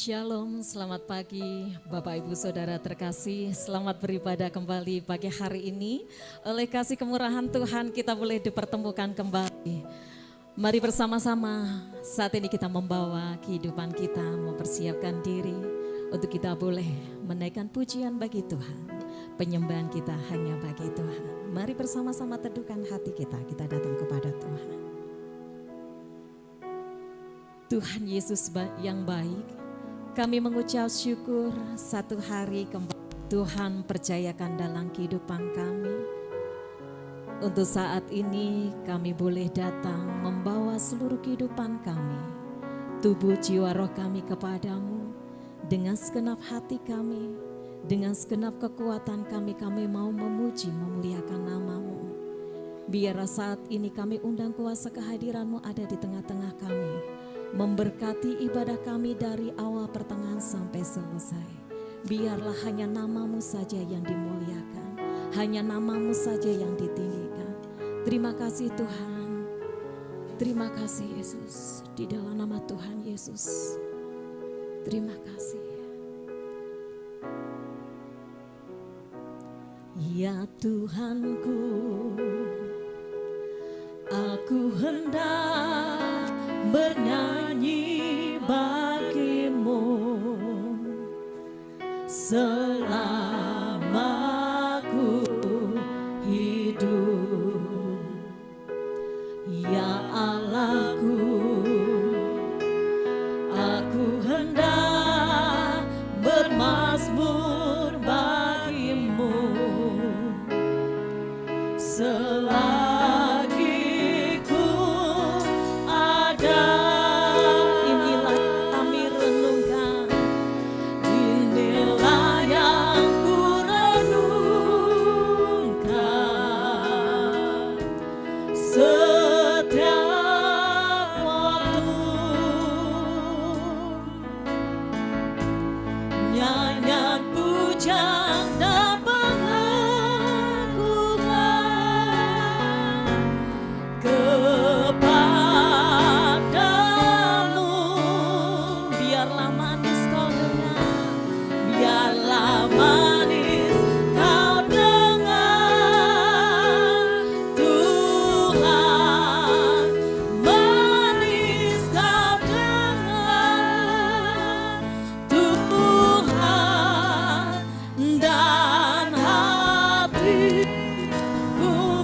Shalom, selamat pagi Bapak Ibu Saudara terkasih. Selamat beribadah kembali pagi hari ini. Oleh kasih kemurahan Tuhan kita boleh dipertemukan kembali. Mari bersama-sama saat ini kita membawa kehidupan kita, mempersiapkan diri untuk kita boleh menaikkan pujian bagi Tuhan. Penyembahan kita hanya bagi Tuhan. Mari bersama-sama teduhkan hati kita datang kepada Tuhan. Tuhan Yesus yang baik, kami mengucap syukur satu hari kembali Tuhan percayakan dalam kehidupan kami. Untuk saat ini kami boleh datang membawa seluruh kehidupan kami, tubuh jiwa roh kami kepadamu. Dengan segenap hati kami, dengan segenap kekuatan kami mau memuji memuliakan namamu. Biar saat ini kami undang kuasa kehadiranmu ada di tengah-tengah kami, memberkati ibadah kami dari awal pertengahan sampai selesai. Biarlah hanya namamu saja yang dimuliakan, hanya namamu saja yang ditinggikan. Terima kasih Tuhan, terima kasih Yesus, di dalam nama Tuhan Yesus. Terima kasih. Ya Tuhanku, aku hendak bernyanyi bagimu selama ku hidup. Ya Allahku, aku hendak bermazmur bagimu selagi ku ada. Inilah kami renungkan, inilah yang ku renungkan setiap waktu. Nyanyian pujian dan pengagungan kepadamu. Biarlah manis kau dengar, biarlah manis kau dengar. Tuhan, manis kau dengar. Tuhan, dan hatiku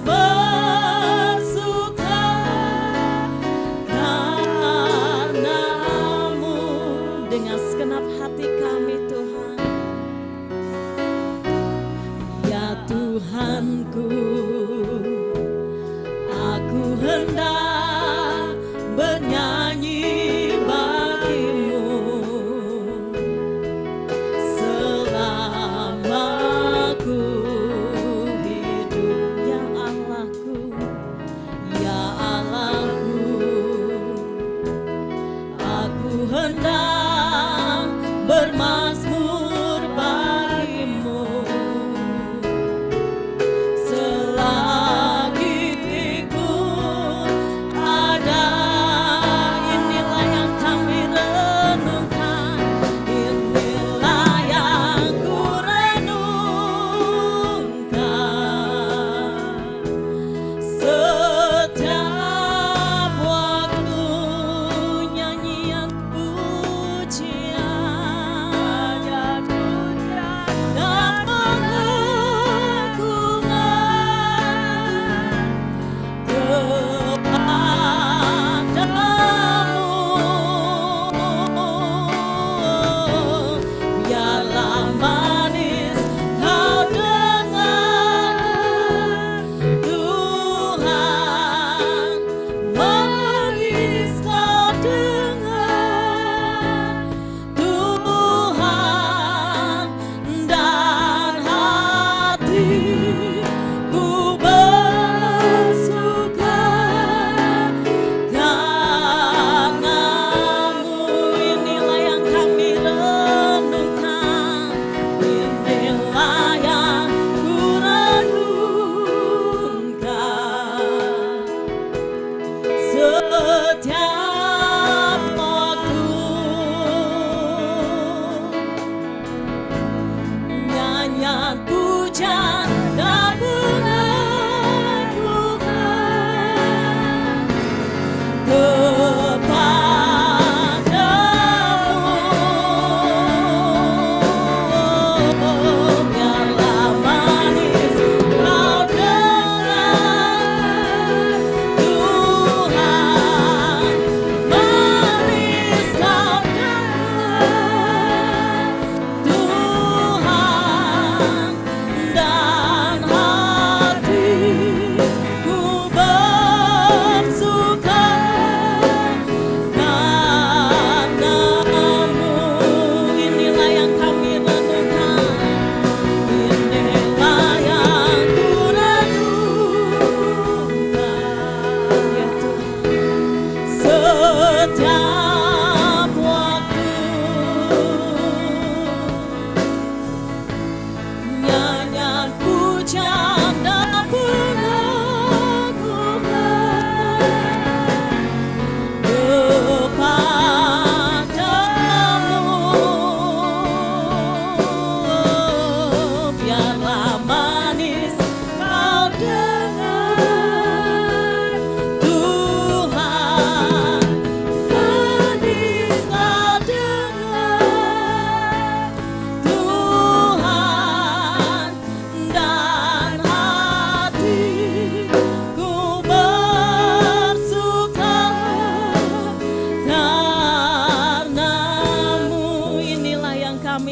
bersuka karenamu. Dengan segenap hati kami Tuhan, ya Tuhanku, aku hendak bernyanyi bagimu selama ku hidup. Ya Allahku, ya Allahku, aku hendak bermazmur bagimu selagi ku ada. Inilah yang kami renungkan, inilah yang ku renungkan setiap waktu. Nyanyian pujian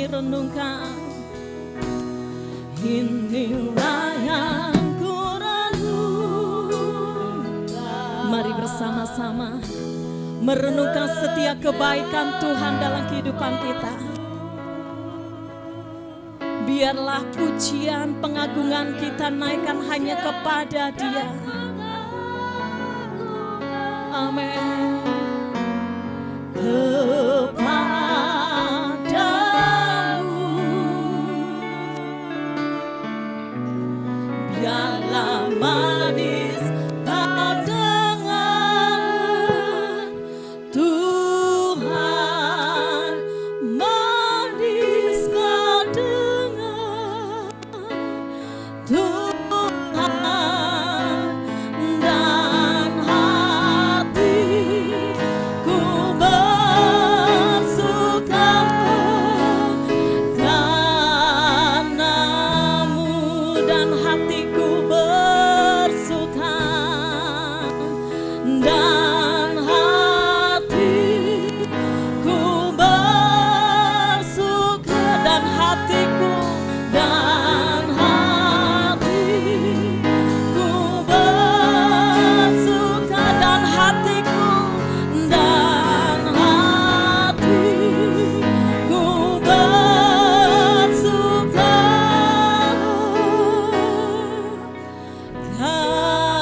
kami renungkan. Inilah yang ku renungkan. Mari bersama-sama merenungkan setiap kebaikan Tuhan dalam kehidupan kita. Biarlah pujian pengagungan kita naikkan hanya kepada Dia. Amin. Kepadamu biarlah manis kau dengar, Tuhan, manis kau dengar, Tuhan, dan hatiku bersuka karenamu, dan hatiku bersuka, dan hatiku bersuka, dan hatiku bersuka, dan hatiku bersuka karenamu.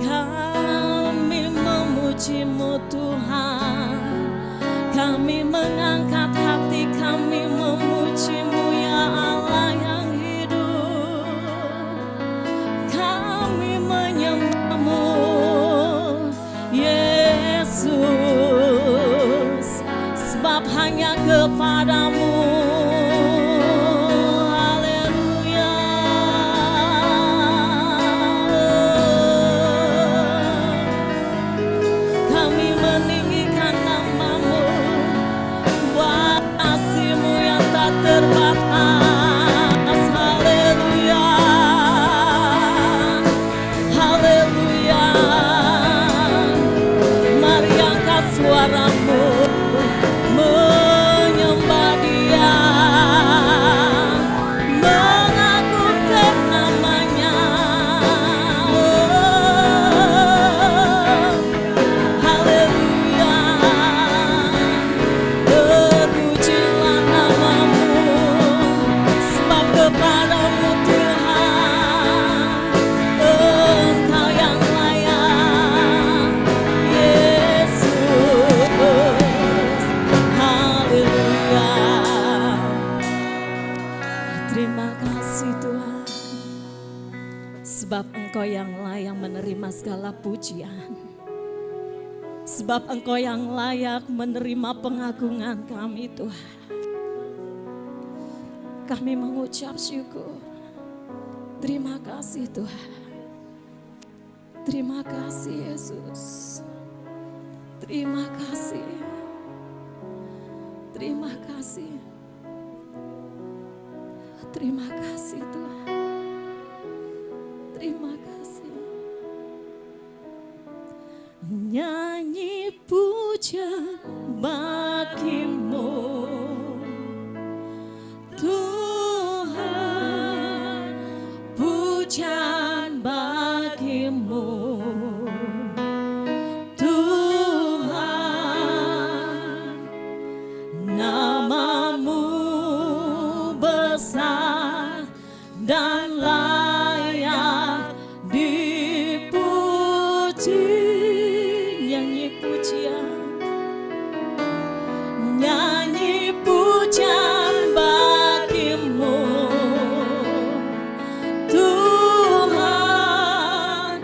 Kami memuji-Mu Tuhan, kami mengangkat hati kami memuji-Mu ya Allah yang hidup. Kami menyembah-Mu Yesus, sebab hanya kepada-Mu. Haleluya. Kami meninggikan nama-Mu, buat kasih-Mu yang tak terbatas. Haleluya. Haleluya. Mari angkat suara-Mu menyembah Dia, mengagungkan nama-Nya. Haleluya. Terpujilah nama-Mu, sebab kepada-Mu Tuhan, Engkau yang layak, Yesus. Haleluya. Terima kasih Tuhan, sebab Engkau yang layak menerima segala pujian, sebab Engkau yang layak menerima pengagungan kami Tuhan. Kami mengucap syukur. Terima kasih Tuhan. Terima kasih Yesus. Terima kasih. Terima kasih. Terima kasih Tuhan. Terima kasih. Nyanyi puja bagi-Mu Tuhan, pujian bagi-Mu Tuhan. Nama-Mu besar dan layak dipuji. Nyanyi pujian, nyanyi pujian bagi-Mu Tuhan,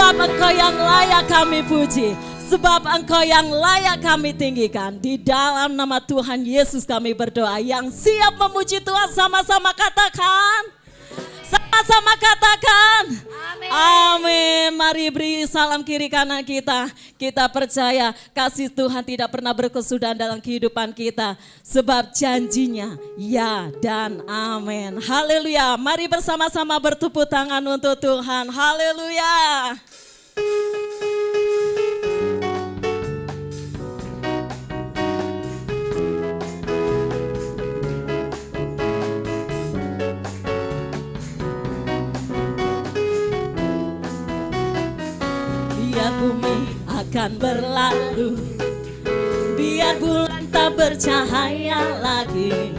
Sebab Engkau yang layak kami puji, sebab Engkau yang layak kami tinggikan. Di dalam nama Tuhan Yesus kami berdoa. Yang siap memuji Tuhan sama-sama katakan. Sama-sama katakan. Amin. Mari beri salam kiri kanan kita. Kita percaya kasih Tuhan tidak pernah berkesudahan dalam kehidupan kita. Sebab janjinya ya dan amin. Haleluya. Mari bersama-sama bertepuk tangan untuk Tuhan. Haleluya. Biar bumi akan berlalu, biar bulan tak bercahaya lagi,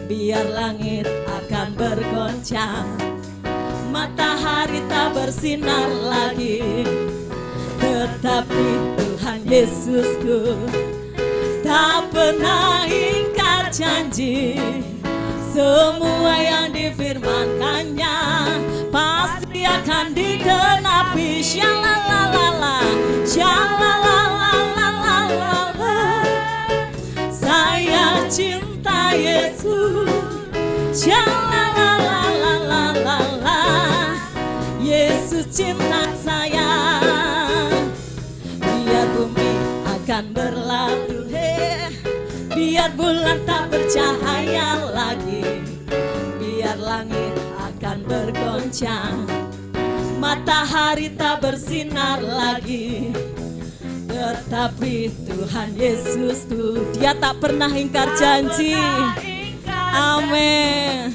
biar langit akan bergoncang, matahari tak bersinar lagi. Tetapi Tuhan Yesusku tak pernah ingkar janji. Semua yang difirmankannya pasti akan digenapi. Shalalalalala, shalalalalala. Saya cinta Yesus. Shalalalalala. Yesus cinta saya. Biar bumi akan berlalu, biar bulan tak bercahaya lagi, biar langit akan bergoncang, matahari tak bersinar lagi. Tetapi Tuhan Yesusku, Dia tak pernah ingkar janji. Amin.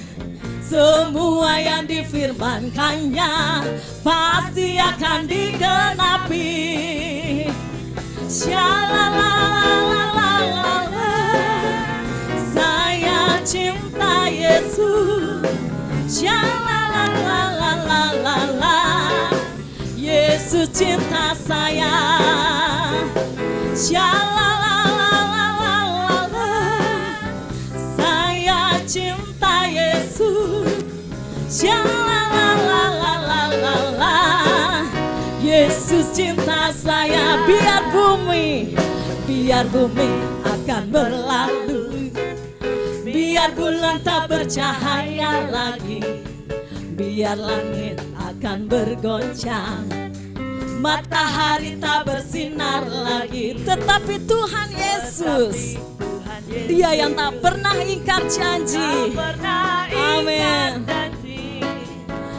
Semua yang difirmankannya pasti akan digenapi. Shalalalalala. Saya cinta Yesus. Shalalalalala. Yesus cinta saya. Shalalalalala. Saya cinta Yesus. Shalalalalala. Yesus cinta saya. Biar bumi akan berlalu, biar bulan tak bercahaya lagi, biar langit akan bergoncang, matahari tak bersinar lagi. Tetapi Tuhan Yesus, Dia yang tak pernah ingkar janji. Amin.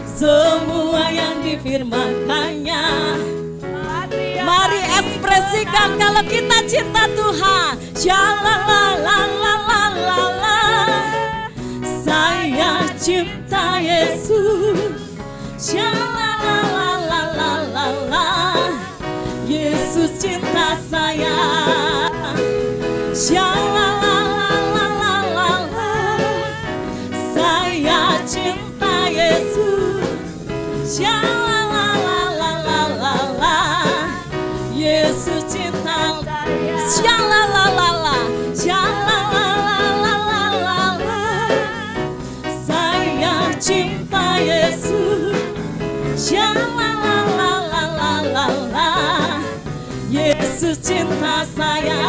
Semua yang difirmankannya, mari ekspresikan kalau kita cinta Tuhan. Shalalalalala. Saya cinta Yesus. Shalalalalala. Yesus cinta saya. Shalalalalala. Saya cinta Yesus. Shalalalalala. Yesus cinta saya. Shalalalalala. Shalalalalala. Saya cinta Yesus. Shalalalalala. Yesus cinta saya.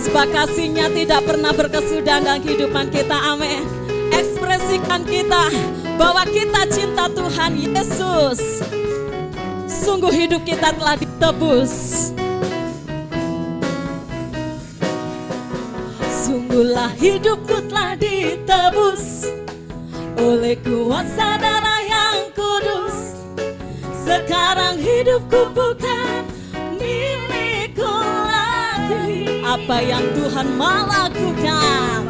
Sebab kasih-Nya tidak pernah berkesudahan dalam kehidupan kita. Amin. Ekspresikan kita bahwa kita cinta Tuhan Yesus. Sungguh hidup kita telah ditebus. Sungguhlah hidupku telah ditebus oleh kuasa darah yang kudus. Sekarang hidupku bukan milikku lagi. Apa yang Tuhan mau lakukan,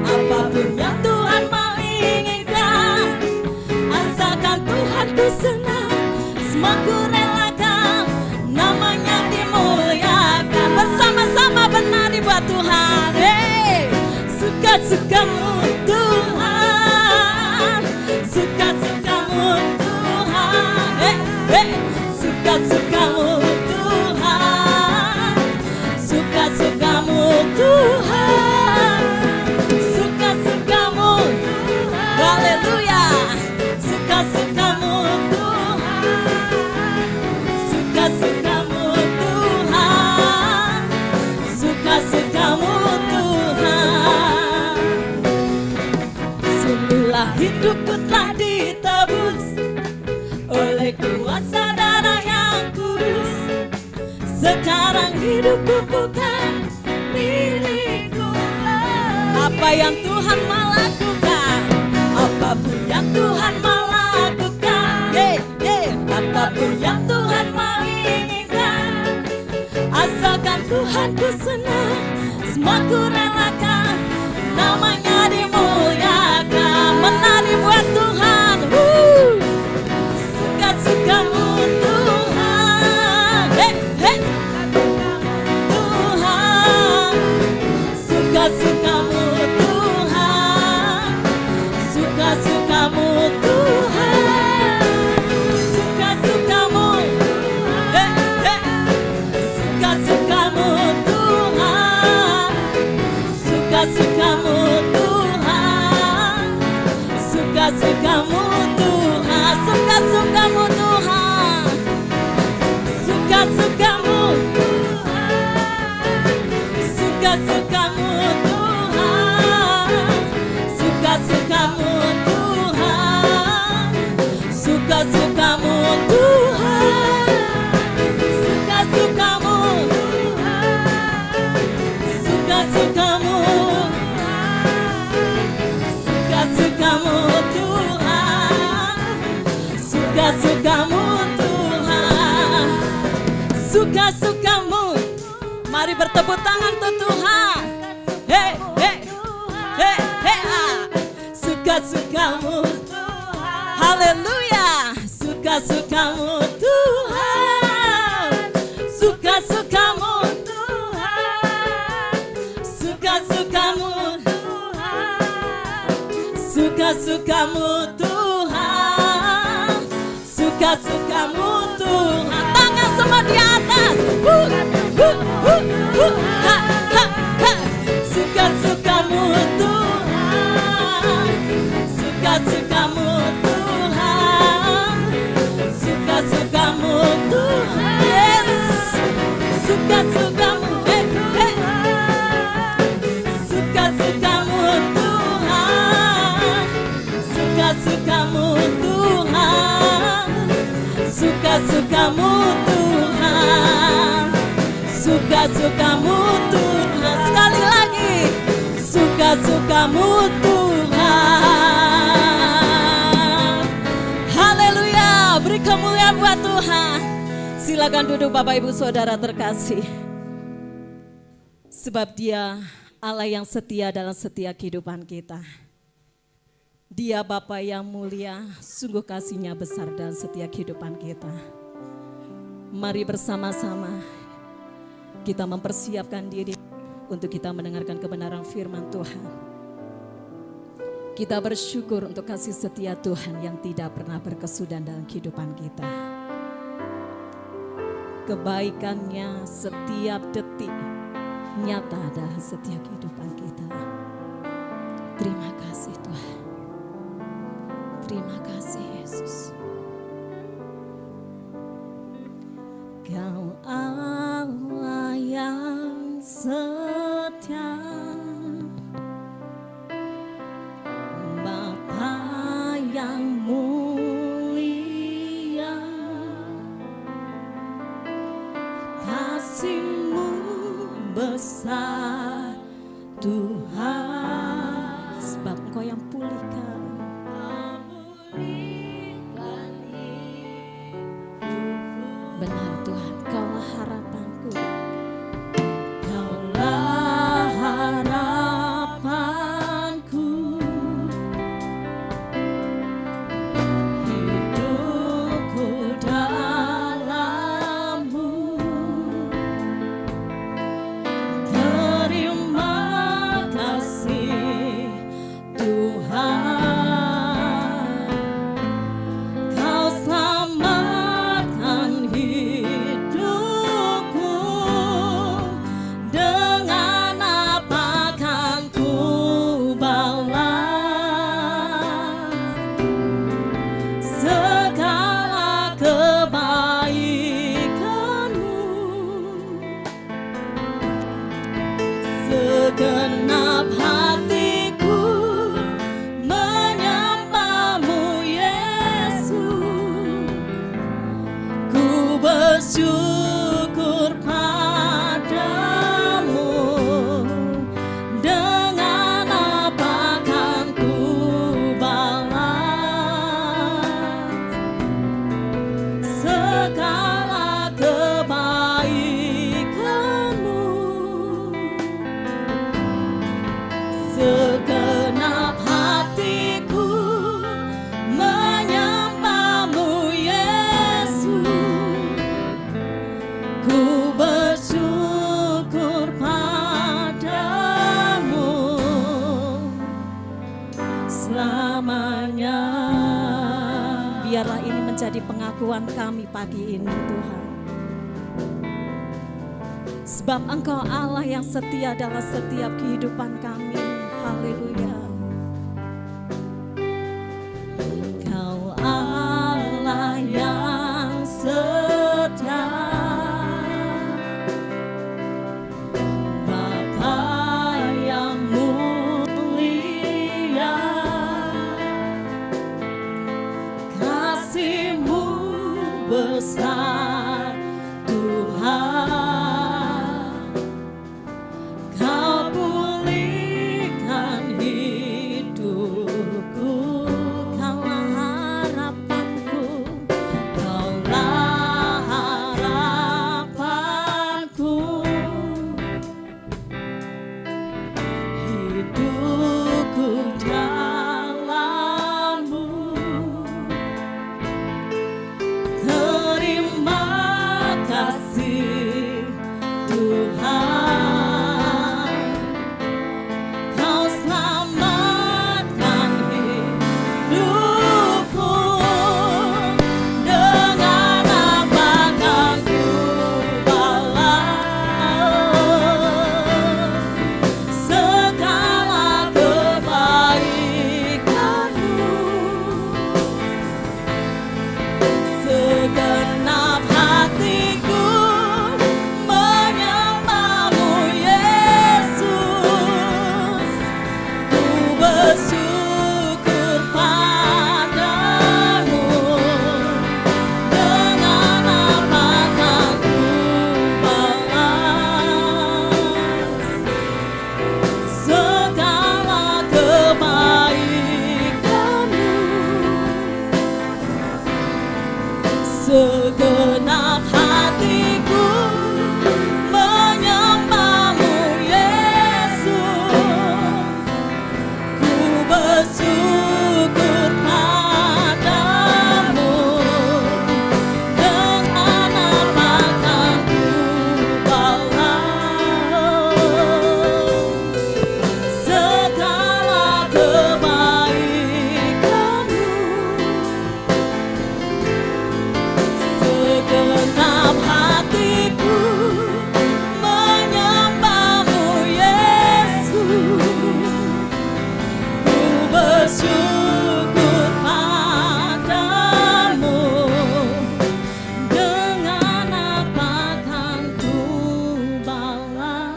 apapun yang Tuhan mau inginkan, asalkan Tuhan ku senang, semua ku relakan, namanya dimuliakan. Bersama-sama benari buat Tuhan. Suka-sukamu Tuhan, suka-sukamu Tuhan, suka-sukamu Tuhan, suka-sukamu Tuhan, suka-sukamu. Haleluya. Itulah hidupku telah ditebus oleh kuasa darah yang kudus. Sekarang hidupku bukan milikku. Apa yang Tuhan mau lakukan, apapun yang Tuhan mau lakukan, apapun yang Tuhan mau inginkan, asalkan Tuhan ku senang, semua ku relakan, namanya dimuliakan. Menari buat Tuhan, suka-sukamu Tuhan, Tuhan, suka-sukamu Tuhan, suka-sukamu Tuhan, suka-sukamu, suka-sukamu Tuhan, suka-sukamu Tuhan, suka-sukamu Tuhan, suka-sukamu Tuhan, suka-sukamu, suka-sukamu Tuhan, suka-sukamu Tuhan, suka-sukamu Tuhan, suka-sukamu, suka-sukamu, suka-sukamu Tuhan, suka-sukamu Tuhan, suka-sukamu. Mari bertepuk tangan untuk Tuhan. Hey, hey, hey, hey, suka-sukamu. Haleluya. Suka-sukamu Tuhan, suka-sukamu Tuhan, suka-sukamu Tuhan, suka-sukamu Tuhan, suka-sukamu Tuhan. Tangan semua di atas. Ha, ha, ha. Suka-sukamu Tuhan, suka-sukamu Tuhan, suka-sukamu Tuhan. Yes, suka-sukamu, suka-sukamu Tuhan, suka-sukamu Tuhan, suka-sukamu Tuhan, suka-sukamu Tuhan. Sekali lagi, suka-sukamu Tuhan. Haleluya, beri kemuliaan buat Tuhan. Silakan duduk Bapak Ibu Saudara terkasih. Sebab Dia Allah yang setia dalam setiap kehidupan kita. Dia Bapa yang mulia, sungguh kasih-Nya besar dalam setiap kehidupan kita. Mari bersama-sama kita mempersiapkan diri untuk kita mendengarkan kebenaran firman Tuhan. Kita bersyukur untuk kasih setia Tuhan yang tidak pernah berkesudahan dalam kehidupan kita. Kebaikannya setiap detik nyata dalam setiap kehidupan kita. Terima kasih Tuhan. Terima kasih Yesus. Kau Allah yang setia, Bapa yang mulia, kasih-Mu besar Tuhan, sebab Engkau yang pulihkan. Benar Tuhan, Kaulah harapanku, Kaulah harapanku, hidupku dalam-Mu. Terima kasih Tuhan, Kau selamatkan hidupku. Dengan apa kan ku balas segala kebaikan-Mu? Segenap hatiku namanya. Biarlah ini menjadi pengakuan kami pagi ini Tuhan. Sebab Engkau Allah yang setia dalam setiap kehidupan kami. Haleluya. Kau Allah yang setia, Bapa yang mulia, kasih-Mu besar Tuhan. Segenap hatiku menyembah-Mu Yesus, ku bersyukur padamu, dengan apa kan ku balas segala kebaikan-Mu. Segenap hatiku menyembah-Mu Yesus, ku bersyukur padamu, dengan apa kan ku balas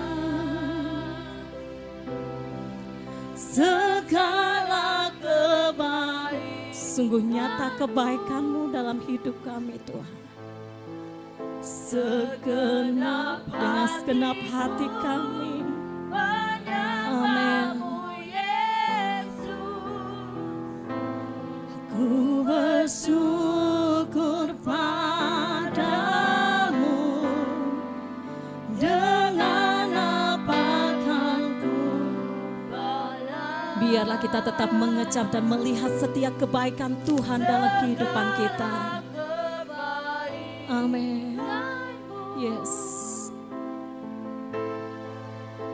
segala kebaikan. Sungguh nyata kebaikan-Mu dalam hidup kami Tuhan. Dengan segenap hati kami, amin. Ku bersyukur padamu, dengan apa kan ku balas. Biarlah kita tetap mengecap dan melihat setiap kebaikan Tuhan dalam kehidupan kita. Amin. Yes.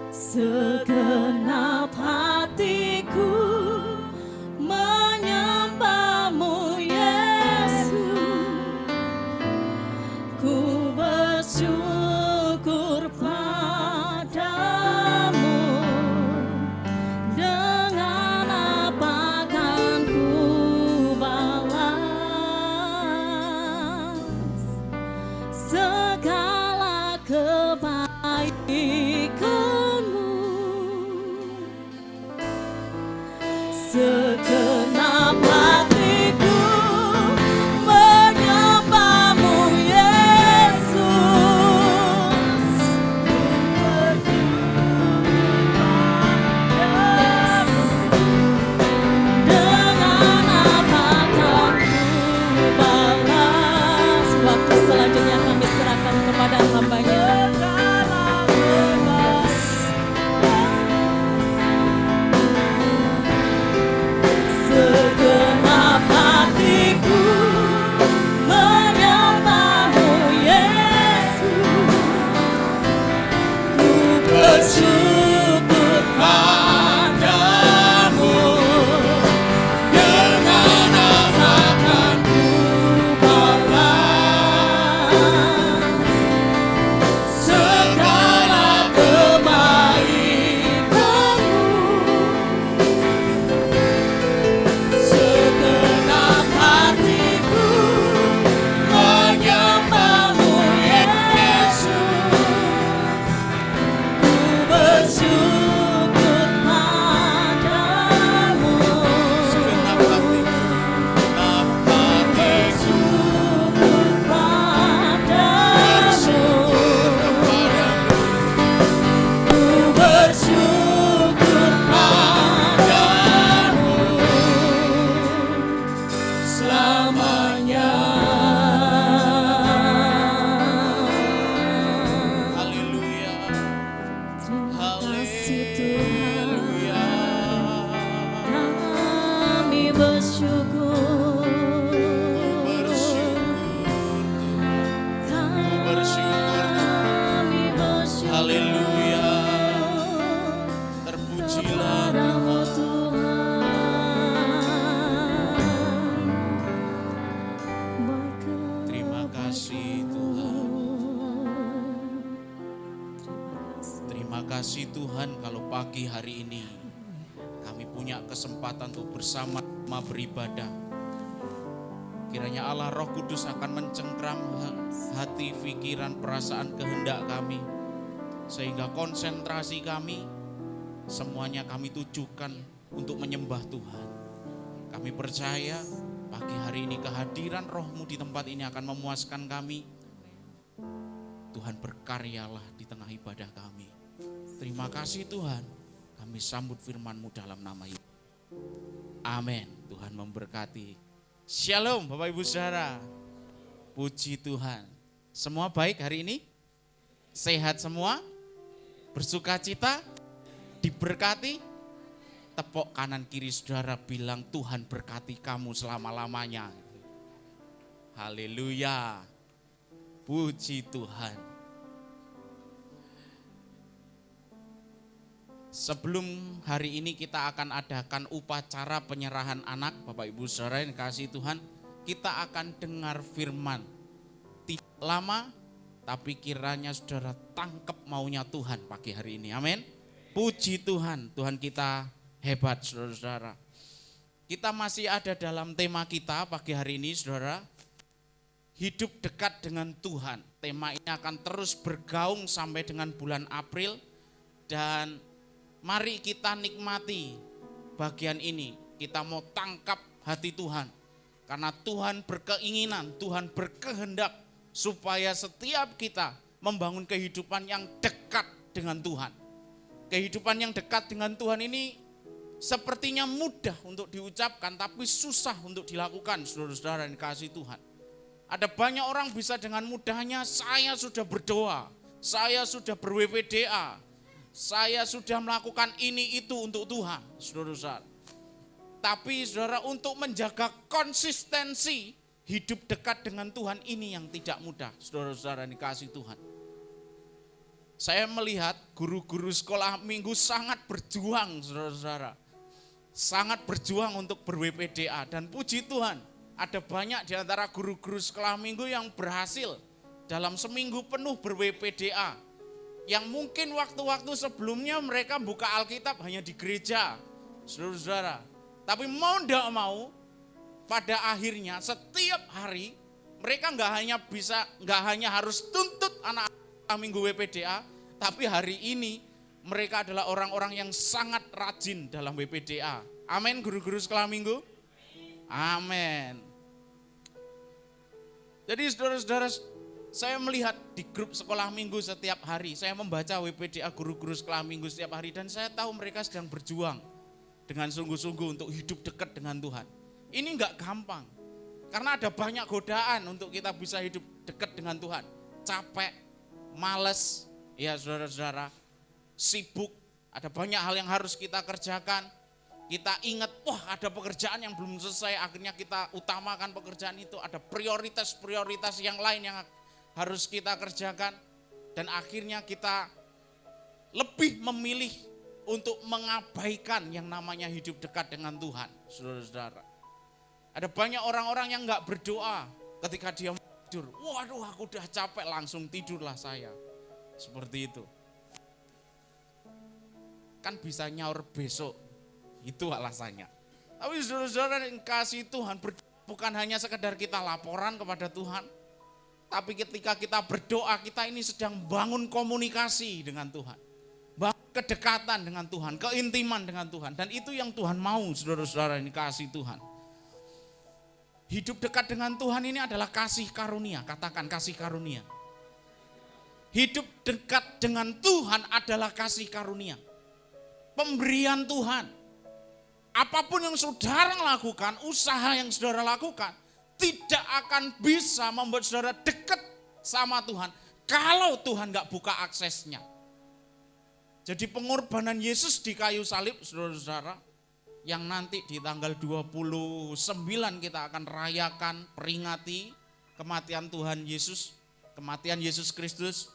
Segenap hatiku menyembah-Mu Yesus, ku bersyukur padamu, dengan apa kan ku balas segala kebaikan-Mu. bersyukur. Haleluya. Terpujilah nama Tuhan. Terima kasih Tuhan. Terima kasih Tuhan kalau pagi hari ini kami punya kesempatan untuk bersama beribadah. Kiranya Allah Roh Kudus akan mencengkram hati, pikiran, perasaan, kehendak kami. Sehingga konsentrasi kami semuanya kami tujukan untuk menyembah Tuhan. Kami percaya pagi hari ini kehadiran Roh-Mu di tempat ini akan memuaskan kami. Tuhan berkaryalah di tengah ibadah kami. Terima kasih Tuhan. Kami sambut firman-Mu dalam nama Yesus. Amin. Tuhan memberkati. Shalom Bapak Ibu Saudara. Puji Tuhan. Semua baik hari ini? Sehat semua? Bersuka cita? Diberkati? Tepuk kanan kiri saudara bilang Tuhan berkati kamu selama-lamanya. Haleluya. Puji Tuhan. Sebelum hari ini kita akan adakan upacara penyerahan anak, Bapak Ibu Saudara yang kasih Tuhan, kita akan dengar firman. Tidak lama, tapi kiranya saudara tangkap maunya Tuhan pagi hari ini. Amin. Puji Tuhan, Tuhan kita hebat saudara-saudara. Kita masih ada dalam tema kita pagi hari ini saudara. Hidup dekat dengan Tuhan. Tema ini akan terus bergaung sampai dengan bulan April. Dan mari kita nikmati bagian ini. Kita mau tangkap hati Tuhan. Karena Tuhan berkeinginan, Tuhan berkehendak supaya setiap kita membangun kehidupan yang dekat dengan Tuhan. Kehidupan yang dekat dengan Tuhan ini sepertinya mudah untuk diucapkan tapi susah untuk dilakukan saudara-saudara yang dikasihi Tuhan. Ada banyak orang bisa dengan mudahnya, saya sudah berdoa, saya sudah ber-WPDA, saya sudah melakukan ini itu untuk Tuhan, saudara-saudara. Tapi saudara, untuk menjaga konsistensi hidup dekat dengan Tuhan ini yang tidak mudah, saudara-saudara dikasihi Tuhan. Saya melihat guru-guru sekolah minggu sangat berjuang, saudara-saudara. Sangat berjuang untuk ber-WPDA dan puji Tuhan, ada banyak di antara guru-guru sekolah minggu yang berhasil dalam seminggu penuh ber-WPDA. Yang mungkin waktu-waktu sebelumnya mereka buka Alkitab hanya di gereja, saudara-saudara. Tapi mau tidak mau, pada akhirnya setiap hari mereka nggak hanya harus tuntut anak-anak minggu WPDA, tapi hari ini mereka adalah orang-orang yang sangat rajin dalam WPDA. Amin, guru-guru sekolah minggu. Amin. Jadi saudara-saudara, saya melihat di grup sekolah minggu setiap hari, saya membaca WPDA guru-guru sekolah minggu setiap hari dan saya tahu mereka sedang berjuang dengan sungguh-sungguh untuk hidup dekat dengan Tuhan. Ini enggak gampang, karena ada banyak godaan untuk kita bisa hidup dekat dengan Tuhan. Capek, males, ya saudara-saudara, sibuk, ada banyak hal yang harus kita kerjakan. Kita ingat, wah ada pekerjaan yang belum selesai, akhirnya kita utamakan pekerjaan itu. Ada prioritas-prioritas yang lain yang harus kita kerjakan. Dan akhirnya kita lebih memilih untuk mengabaikan yang namanya hidup dekat dengan Tuhan, saudara-saudara. Ada banyak orang-orang yang gak berdoa ketika dia tidur. Waduh aku udah capek, langsung tidurlah saya. Seperti itu. Kan bisa nyaur besok. Itu alasannya. Tapi saudara-saudara yang kasih Tuhan, bukan hanya sekedar kita laporan kepada Tuhan, tapi ketika kita berdoa, kita ini sedang bangun komunikasi dengan Tuhan. Bangun kedekatan dengan Tuhan, keintiman dengan Tuhan. Dan itu yang Tuhan mau, saudara-saudara yang kasih Tuhan. Hidup dekat dengan Tuhan ini adalah kasih karunia, katakan kasih karunia. Hidup dekat dengan Tuhan adalah kasih karunia. Pemberian Tuhan. Apapun yang saudara lakukan, usaha yang saudara lakukan, tidak akan bisa membuat saudara dekat sama Tuhan kalau Tuhan gak buka aksesnya. Jadi pengorbanan Yesus di kayu salib, saudara-saudara, yang nanti di tanggal 29 kita akan rayakan, peringati kematian Tuhan Yesus, kematian Yesus Kristus,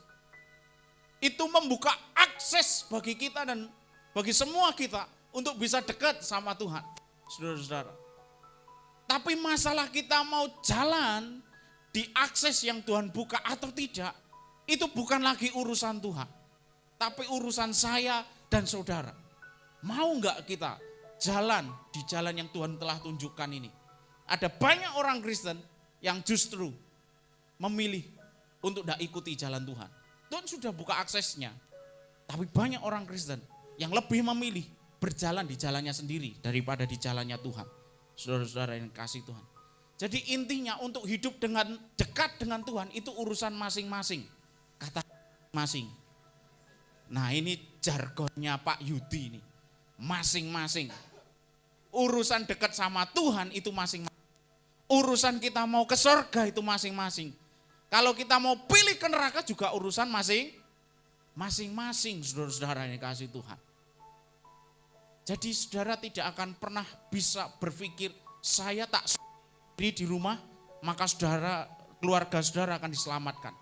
itu membuka akses bagi kita dan bagi semua kita untuk bisa dekat sama Tuhan, saudara-saudara. Tapi masalah kita mau jalan di akses yang Tuhan buka atau tidak, itu bukan lagi urusan Tuhan, tapi urusan saya dan saudara. Mau enggak kita jalan di jalan yang Tuhan telah tunjukkan ini? Ada banyak orang Kristen yang justru memilih untuk tidak ikuti jalan Tuhan. Tuhan sudah buka aksesnya, tapi banyak orang Kristen yang lebih memilih berjalan di jalannya sendiri daripada di jalannya Tuhan. Saudara-saudara yang kasih Tuhan. Jadi intinya untuk hidup dengan dekat dengan Tuhan itu urusan masing-masing. Kata masing. Nah ini jargonnya Pak Yudi ini. Masing-masing. Urusan dekat sama Tuhan itu masing-masing. Urusan kita mau ke surga itu masing-masing. Kalau kita mau pilih ke neraka juga urusan masing-masing, saudara-saudara yang kasih Tuhan. Jadi saudara tidak akan pernah bisa berpikir saya tak sendiri di rumah, maka saudara, keluarga saudara akan diselamatkan.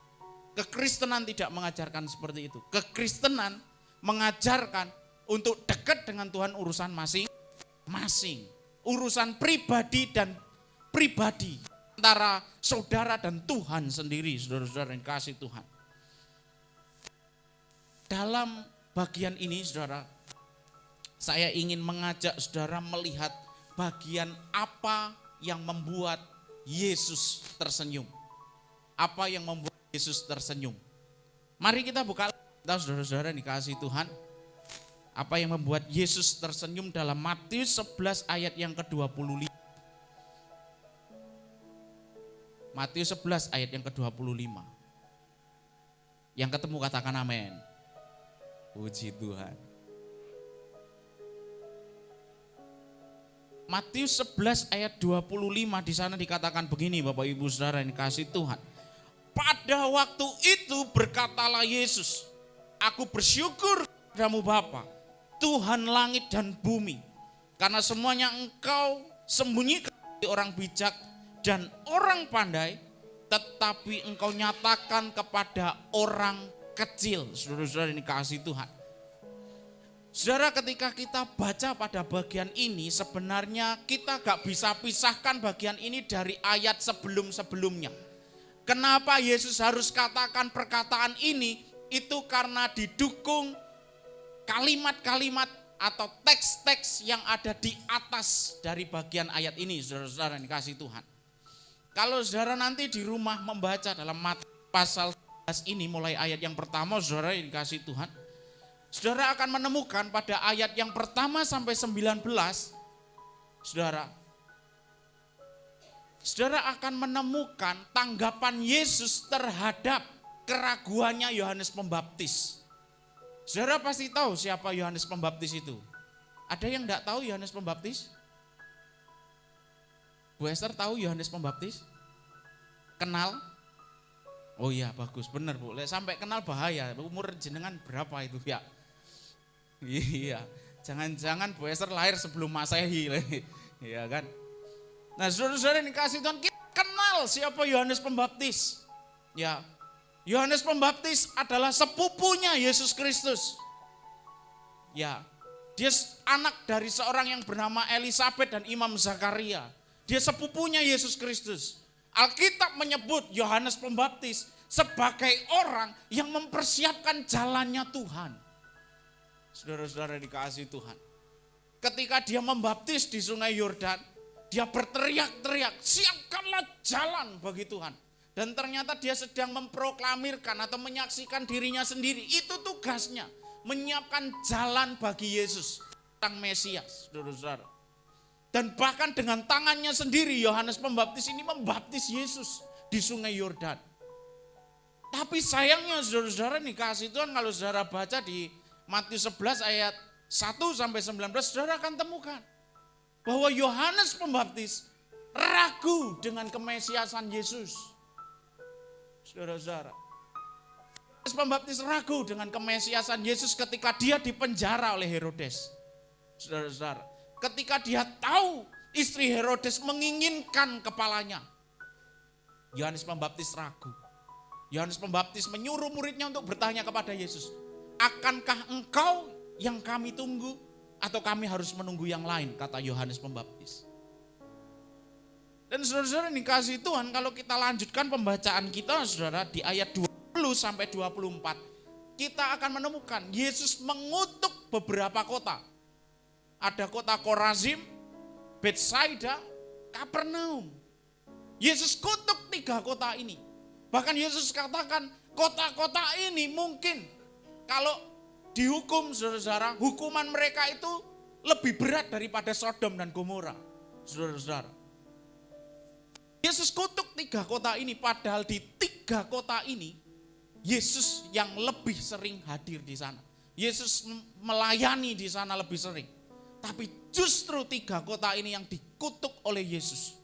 Kekristenan tidak mengajarkan seperti itu. Kekristenan mengajarkan untuk dekat dengan Tuhan urusan masing-masing. Urusan pribadi dan pribadi antara saudara dan Tuhan sendiri, saudara-saudara yang kasih Tuhan. Dalam bagian ini saudara, saya ingin mengajak saudara melihat bagian apa yang membuat Yesus tersenyum. Apa yang membuat Yesus tersenyum. Mari kita buka saudara-saudara yang dikasih Tuhan. Apa yang membuat Yesus tersenyum dalam Matius 11 ayat yang ke-25. Matius 11 ayat yang ke-25. Yang ketemu katakan amin. Puji Tuhan. Matius 11 ayat 25 di sana dikatakan begini Bapak Ibu Saudara yang dikasih Tuhan. Pada waktu itu berkatalah Yesus, aku bersyukur kepadamu Bapa, Tuhan langit dan bumi, karena semuanya Engkau sembunyikan dari orang bijak dan orang pandai, tetapi Engkau nyatakan kepada orang kecil. Saudara-saudara yang dikasih Tuhan. Saudara, ketika kita baca pada bagian ini, sebenarnya kita gak bisa pisahkan bagian ini dari ayat sebelum-sebelumnya. Kenapa Yesus harus katakan perkataan ini? Itu karena didukung kalimat-kalimat atau teks-teks yang ada di atas dari bagian ayat ini, saudara-saudara yang dikasih Tuhan. Kalau saudara nanti di rumah membaca dalam pasal 11 ini, mulai ayat yang pertama, saudara yang dikasih Tuhan, saudara akan menemukan pada ayat yang pertama sampai 19, saudara akan menemukan tanggapan Yesus terhadap keraguannya Yohanes Pembaptis. Saudara pasti tahu siapa Yohanes Pembaptis itu. Ada yang enggak tahu Yohanes Pembaptis? Bu Esther tahu Yohanes Pembaptis? Kenal? Oh iya bagus, benar Bu. Sampai kenal bahaya, umur jenengan berapa itu ya? Iya, jangan-jangan Bu Esther lahir sebelum Masehi, iya kan? Nah saudara-saudara yang dikasih Tuhan, kita kenal siapa Yohanes Pembaptis. Ya, Yohanes Pembaptis adalah sepupunya Yesus Kristus. Ya, dia anak dari seorang yang bernama Elisabet dan Imam Zakaria. Dia sepupunya Yesus Kristus. Alkitab menyebut Yohanes Pembaptis sebagai orang yang mempersiapkan jalannya Tuhan. Saudara-saudara dikasih Tuhan. Ketika dia membaptis di Sungai Yordan, dia berteriak-teriak, siapkanlah jalan bagi Tuhan. Dan ternyata dia sedang memproklamirkan atau menyaksikan dirinya sendiri. Itu tugasnya, menyiapkan jalan bagi Yesus, Sang Mesias, saudara-saudara. Dan bahkan dengan tangannya sendiri Yohanes Pembaptis ini membaptis Yesus di Sungai Yordan. Tapi sayangnya saudara-saudara dikasih Tuhan, kalau saudara baca di Matius 11 ayat 1 sampai 19, saudara akan temukan bahwa Yohanes Pembaptis ragu dengan kemesiasan Yesus. Saudara-saudara, Yohanes Pembaptis ragu dengan kemesiasan Yesus ketika dia dipenjara oleh Herodes. Saudara-saudara, ketika dia tahu istri Herodes menginginkan kepalanya, Yohanes Pembaptis ragu. Yohanes Pembaptis menyuruh muridnya untuk bertanya kepada Yesus, akankah engkau yang kami tunggu atau kami harus menunggu yang lain, kata Yohanes Pembaptis. Dan saudara-saudara yang dikasihi Tuhan, kalau kita lanjutkan pembacaan kita saudara di ayat 20 sampai 24, kita akan menemukan Yesus mengutuk beberapa kota. Ada kota Korazim, Betsaida, Kapernaum. Yesus kutuk 3 kota ini. Bahkan Yesus katakan kota-kota ini mungkin kalau dihukum saudara-saudara, hukuman mereka itu lebih berat daripada Sodom dan Gomora. Saudara-saudara, Yesus kutuk 3 kota ini, padahal di 3 kota ini Yesus yang lebih sering hadir di sana. Yesus melayani di sana lebih sering. Tapi justru 3 kota ini yang dikutuk oleh Yesus.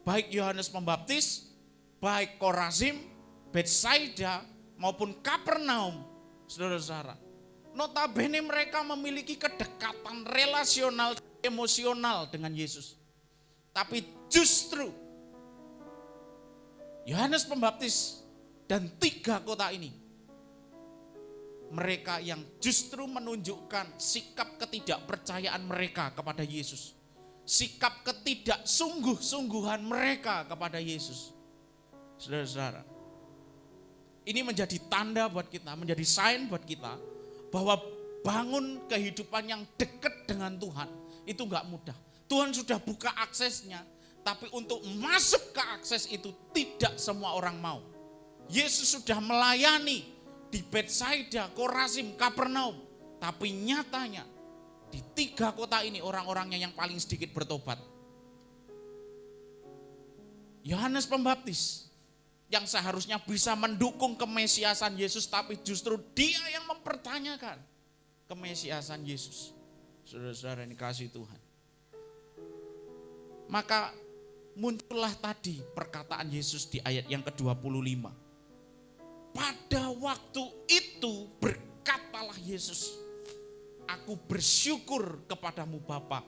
Baik Yohanes Pembaptis, baik Korazim, Betsaida maupun Kapernaum, saudara-saudara. Notabene mereka memiliki kedekatan relasional, emosional dengan Yesus. Tapi justru Yohanes Pembaptis dan 3 kota ini, mereka yang justru menunjukkan sikap ketidakpercayaan mereka kepada Yesus. Sikap ketidaksungguh-sungguhan mereka kepada Yesus. Saudara-saudara, ini menjadi tanda buat kita, menjadi sign buat kita bahwa bangun kehidupan yang dekat dengan Tuhan itu gak mudah. Tuhan sudah buka aksesnya, tapi untuk masuk ke akses itu tidak semua orang mau. Yesus sudah melayani di Betsaida, Korazim, Kapernaum, tapi nyatanya di 3 kota ini orang-orangnya yang paling sedikit bertobat. Yohanes Pembaptis yang seharusnya bisa mendukung kemesiasan Yesus, tapi justru dia yang mempertanyakan kemesiasan Yesus. Saudara-saudara yang dikasihi Tuhan. Maka muncullah tadi perkataan Yesus di ayat yang ke-25. Pada waktu itu berkatalah Yesus, aku bersyukur kepadamu Bapa,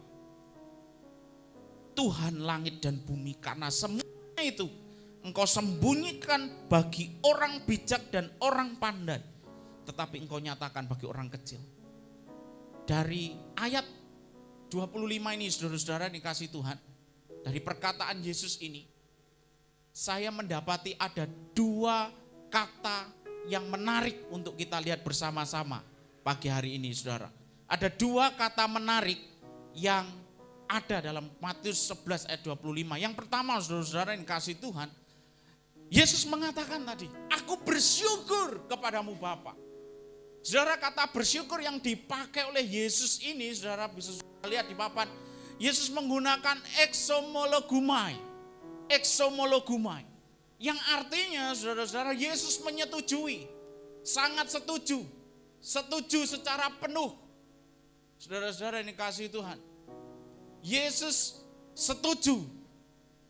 Tuhan langit dan bumi, karena semuanya itu Engkau sembunyikan bagi orang bijak dan orang pandai, tetapi Engkau nyatakan bagi orang kecil. Dari ayat 25 ini saudara-saudara dikasih Tuhan, dari perkataan Yesus ini, saya mendapati ada 2 kata yang menarik untuk kita lihat bersama-sama pagi hari ini saudara. Ada 2 kata menarik yang ada dalam Matius 11 ayat 25. Yang pertama saudara-saudara yang dikasih Tuhan, Yesus mengatakan tadi, aku bersyukur kepadamu Bapa. Saudara, kata bersyukur yang dipakai oleh Yesus ini, saudara bisa lihat di papan, Yesus menggunakan exomologumai. Exomologumai. Yang artinya saudara-saudara, Yesus menyetujui, sangat setuju. Setuju secara penuh. Saudara-saudara yang dikasihi Tuhan, Yesus setuju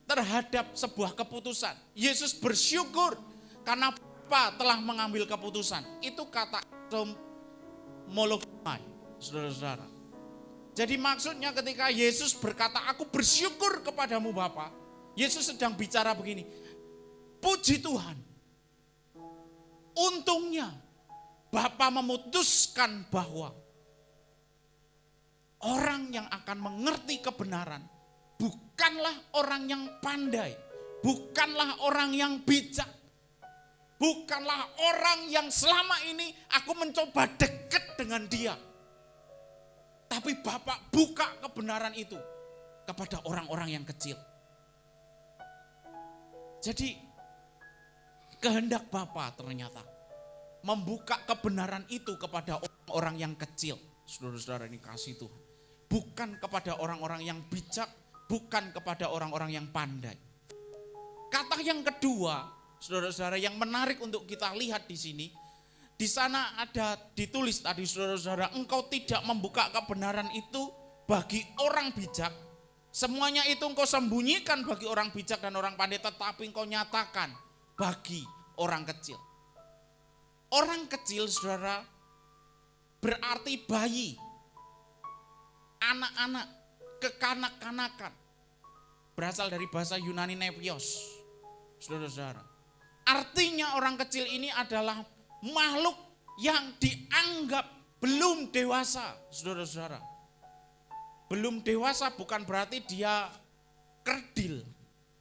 terhadap sebuah keputusan. Yesus bersyukur karena Bapa telah mengambil keputusan. Itu kata exomologumai, saudara-saudara. Jadi maksudnya ketika Yesus berkata, aku bersyukur kepadamu Bapa, Yesus sedang bicara begini, puji Tuhan, untungnya Bapa memutuskan bahwa orang yang akan mengerti kebenaran bukanlah orang yang pandai, bukanlah orang yang bijak, bukanlah orang yang selama ini aku mencoba dekat dengan dia. Tapi Bapak buka kebenaran itu kepada orang-orang yang kecil. Jadi kehendak Bapa ternyata membuka kebenaran itu kepada orang-orang yang kecil. Saudara-saudara ini kasih Tuhan. Bukan kepada orang-orang yang bijak, bukan kepada orang-orang yang pandai. Kata yang kedua, saudara-saudara, yang menarik untuk kita lihat di sini, di sana ada ditulis tadi saudara-saudara, engkau tidak membuka kebenaran itu bagi orang bijak. Semuanya itu engkau sembunyikan bagi orang bijak dan orang pandai, tetapi engkau nyatakan bagi orang kecil. Orang kecil saudara berarti bayi. anak-anak, kekanak-kanakan. Berasal dari bahasa Yunani nepios, saudara-saudara. Artinya orang kecil ini adalah makhluk yang dianggap belum dewasa, saudara-saudara. Belum dewasa bukan berarti dia kerdil,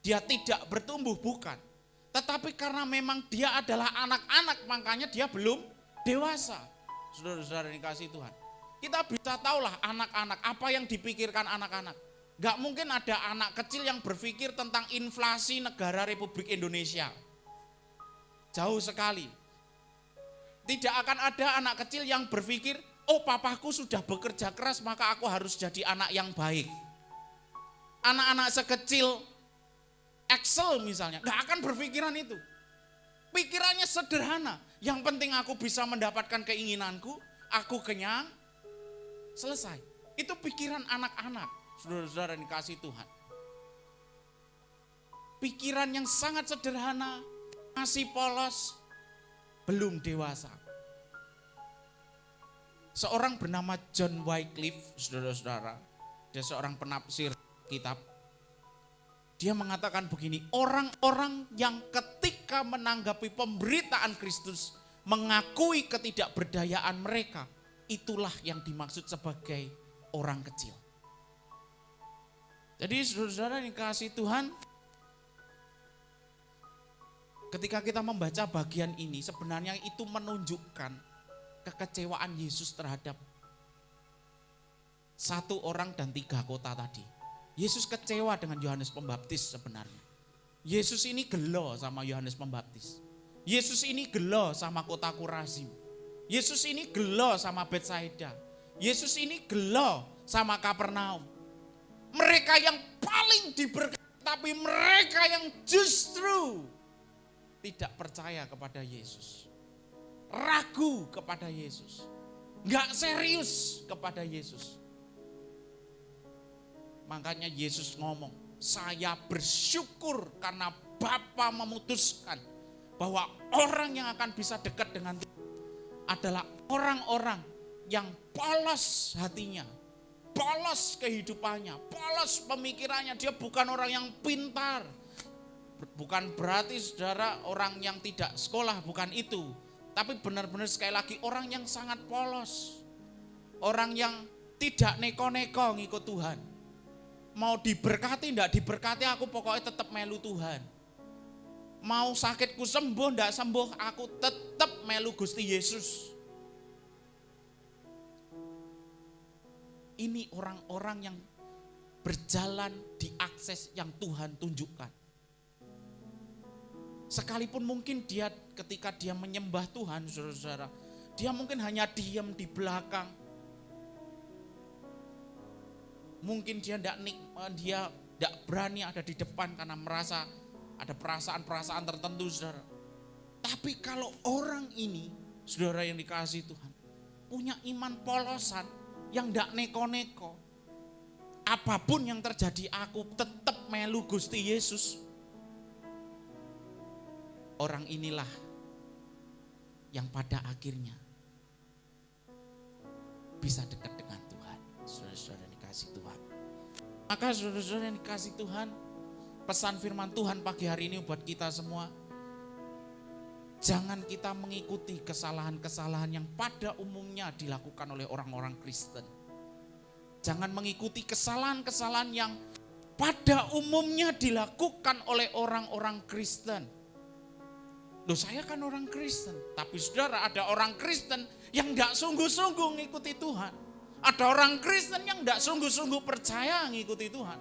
dia tidak bertumbuh, bukan. Tetapi karena memang dia adalah anak-anak, makanya dia belum dewasa. Saudara-saudara yang dikasihi Tuhan. Kita bisa tahulah anak-anak, apa yang dipikirkan anak-anak. Gak mungkin ada anak kecil yang berpikir tentang inflasi negara Republik Indonesia. Jauh sekali. Tidak akan ada anak kecil yang berpikir, oh papaku sudah bekerja keras maka aku harus jadi anak yang baik. Anak-anak sekecil Excel misalnya, gak akan berpikiran itu. Pikirannya sederhana, yang penting aku bisa mendapatkan keinginanku, aku kenyang, selesai. Itu pikiran anak-anak. Saudara-saudara yang dikasihi Tuhan. Pikiran yang sangat sederhana, masih polos, belum dewasa. Seorang bernama John Wycliffe, saudara-saudara, dia seorang penafsir kitab. Dia mengatakan begini, orang-orang yang ketika menanggapi pemberitaan Kristus, mengakui ketidakberdayaan mereka, itulah yang dimaksud sebagai orang kecil. Jadi saudara-saudara yang dikasihi Tuhan, ketika kita membaca bagian ini sebenarnya itu menunjukkan kekecewaan Yesus terhadap satu orang dan 3 kota tadi. Yesus kecewa dengan Yohanes Pembaptis sebenarnya. Yesus ini gelo sama Yohanes Pembaptis. Yesus ini gelo sama kota Korazim. Yesus ini gelo sama Betsaida. Yesus ini gelo sama Kapernaum. Mereka yang paling diberkati, tapi mereka yang justru tidak percaya kepada Yesus. Ragu kepada Yesus. Gak serius kepada Yesus. Makanya Yesus ngomong, saya bersyukur karena Bapa memutuskan bahwa orang yang akan bisa dekat dengan Tuhan adalah orang-orang yang polos hatinya, polos kehidupannya, polos pemikirannya. Dia bukan orang yang pintar. Bukan berarti saudara orang yang tidak sekolah, bukan itu. Tapi benar-benar sekali lagi orang yang sangat polos. Orang yang tidak neko-neko ngikut Tuhan. Mau diberkati enggak diberkati aku pokoknya tetap melu Tuhan. Mau sakitku sembuh enggak sembuh aku tetap melu Gusti Yesus. Ini orang-orang yang berjalan di akses yang Tuhan tunjukkan. Sekalipun mungkin dia ketika dia menyembah Tuhan, saudara-saudara, dia mungkin hanya diam di belakang. Mungkin dia tidak berani ada di depan karena merasa ada perasaan-perasaan tertentu, saudara. Tapi kalau orang ini, saudara yang dikasihi Tuhan, punya iman polosan yang tidak neko-neko, apapun yang terjadi aku tetap melu Gusti Yesus. Orang inilah yang pada akhirnya bisa dekat dengan Tuhan. Saudara-saudara yang dikasihi Tuhan. Maka saudara-saudara yang dikasihi Tuhan, pesan firman Tuhan pagi hari ini buat kita semua. Jangan kita mengikuti kesalahan-kesalahan yang pada umumnya dilakukan oleh orang-orang Kristen. Jangan mengikuti kesalahan-kesalahan yang pada umumnya dilakukan oleh orang-orang Kristen. Loh, saya kan orang Kristen, tapi saudara ada orang Kristen yang tidak sungguh-sungguh ngikuti Tuhan. Ada orang Kristen yang tidak sungguh-sungguh percaya ngikuti Tuhan.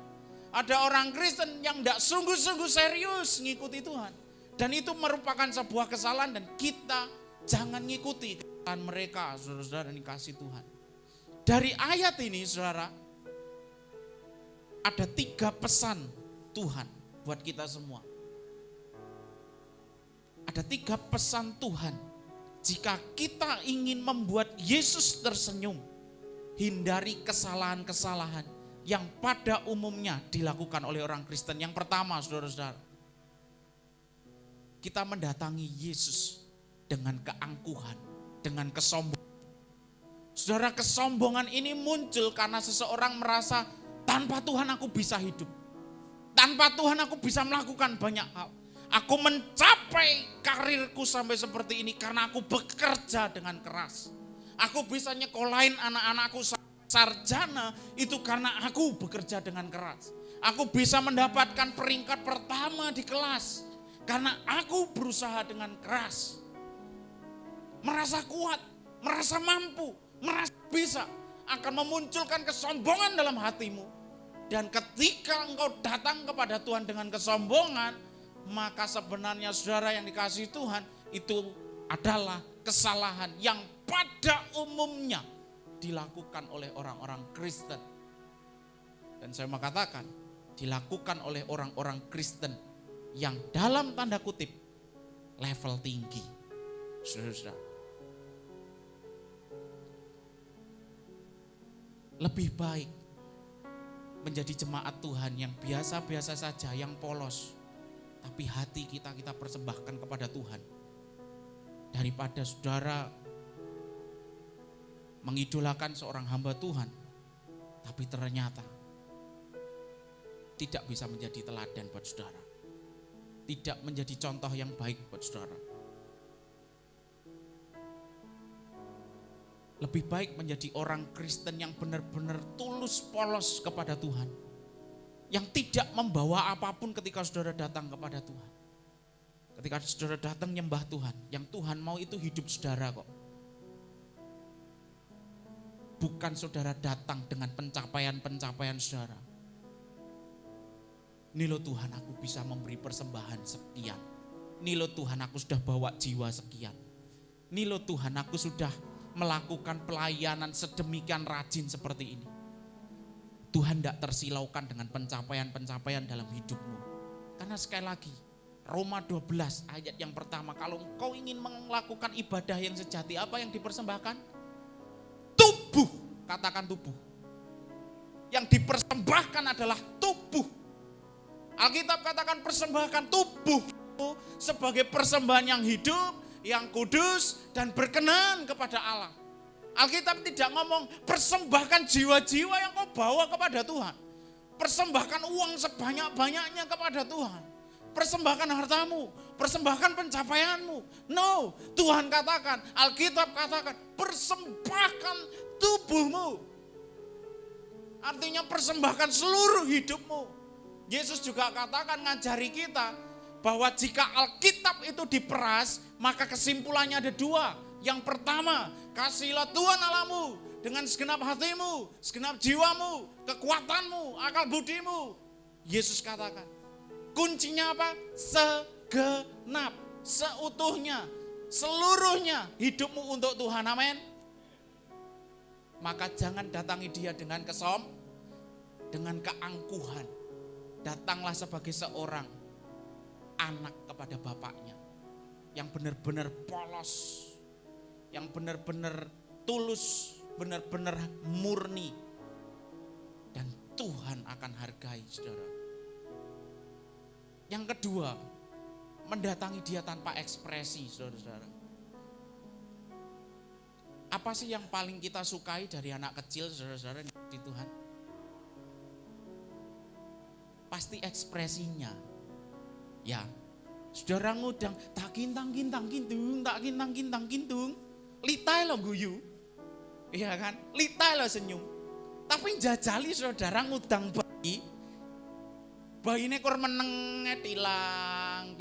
Ada orang Kristen yang tidak sungguh-sungguh serius ngikuti Tuhan. Dan itu merupakan sebuah kesalahan dan kita jangan ngikuti kesalahan mereka, saudara-saudara yang dikasihi Tuhan. Dari ayat ini saudara, ada 3 pesan Tuhan buat kita semua. Ada 3 pesan Tuhan. Jika kita ingin membuat Yesus tersenyum, hindari kesalahan-kesalahan yang pada umumnya dilakukan oleh orang Kristen. Yang pertama, saudara-saudara, kita mendatangi Yesus dengan keangkuhan, dengan kesombongan. Saudara, kesombongan ini muncul karena seseorang merasa tanpa Tuhan aku bisa hidup. Tanpa Tuhan aku bisa melakukan banyak hal. Aku mencapai karirku sampai seperti ini karena aku bekerja dengan keras. Aku bisa nyekolahin anak-anakku sarjana itu karena aku bekerja dengan keras. Aku bisa mendapatkan peringkat pertama di kelas karena aku berusaha dengan keras. Merasa kuat, merasa mampu, merasa bisa akan memunculkan kesombongan dalam hatimu. Dan ketika engkau datang kepada Tuhan dengan kesombongan, maka sebenarnya saudara yang dikasihi Tuhan, itu adalah kesalahan yang pada umumnya dilakukan oleh orang-orang Kristen. Dan saya mau katakan, dilakukan oleh orang-orang Kristen yang dalam tanda kutip level tinggi. Saudara-saudara, lebih baik menjadi jemaat Tuhan yang biasa-biasa saja, yang polos, tapi hati kita persembahkan kepada Tuhan, daripada saudara mengidolakan seorang hamba Tuhan tapi ternyata tidak bisa menjadi teladan buat saudara, tidak menjadi contoh yang baik buat saudara. Lebih baik menjadi orang Kristen yang benar-benar tulus polos kepada Tuhan, yang tidak membawa apapun ketika saudara datang kepada Tuhan. Ketika saudara datang nyembah Tuhan, yang Tuhan mau itu hidup saudara kok. Bukan saudara datang dengan pencapaian-pencapaian saudara. Ini loh Tuhan, aku bisa memberi persembahan sekian. Ini loh Tuhan, aku sudah bawa jiwa sekian. Ini loh Tuhan, aku sudah melakukan pelayanan sedemikian rajin seperti ini. Tuhan tidak tersilaukan dengan pencapaian-pencapaian dalam hidupmu. Karena sekali lagi, Roma 12 ayat yang pertama, kalau engkau ingin melakukan ibadah yang sejati, apa yang dipersembahkan? Tubuh, katakan tubuh. Yang dipersembahkan adalah tubuh. Alkitab katakan persembahkan tubuhmu sebagai persembahan yang hidup, yang kudus dan berkenan kepada Allah. Alkitab tidak ngomong persembahkan jiwa-jiwa yang kau bawa kepada Tuhan. Persembahkan uang sebanyak-banyaknya kepada Tuhan. Persembahkan hartamu, persembahkan pencapaianmu. No, Tuhan katakan, Alkitab katakan persembahkan tubuhmu. Artinya persembahkan seluruh hidupmu. Yesus juga katakan, ngajari kita bahwa jika Alkitab itu diperas, maka kesimpulannya ada dua. Yang pertama, kasihilah Tuhan Allahmu dengan segenap hatimu, segenap jiwamu, kekuatanmu, akal budimu. Yesus katakan, kuncinya apa? Segenap, seutuhnya, seluruhnya hidupmu untuk Tuhan, amin. Maka jangan datangi dia dengan dengan keangkuhan. Datanglah sebagai seorang anak kepada bapaknya, yang benar-benar polos, yang benar-benar tulus, benar-benar murni, dan Tuhan akan hargai saudara. Yang kedua, mendatangi dia tanpa ekspresi, saudara-saudara. Apa sih yang paling kita sukai dari anak kecil, saudara-saudara, di Tuhan? Pasti ekspresinya. Ya, saudara ngudang tak kintang kintung, litai lo guyu, iya kan? Litai lo senyum. Tapi jajali saudara ngudang bayi ini kur menenge tilang.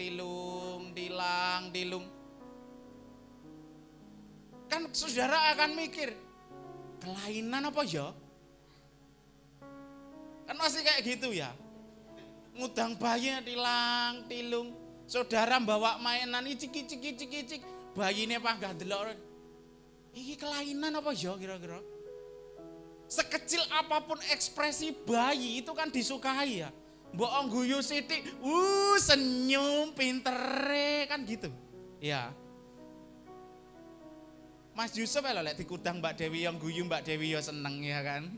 Kan saudara akan mikir, kelainan apa ya? Kan masih kayak gitu ya. Ngudang bayi tilung, saudara bawa mainan cik, bayi ini apa gak delok, ini kelainan apa ya kira-kira? Sekecil apapun ekspresi bayi itu kan disukai ya. Mbok guyu sithik, senyum pintere kan gitu. Ya. Mas Yusuf lho lek dikudang Mbak Dewi yang guyu, Mbak Dewi ya seneng ya kan.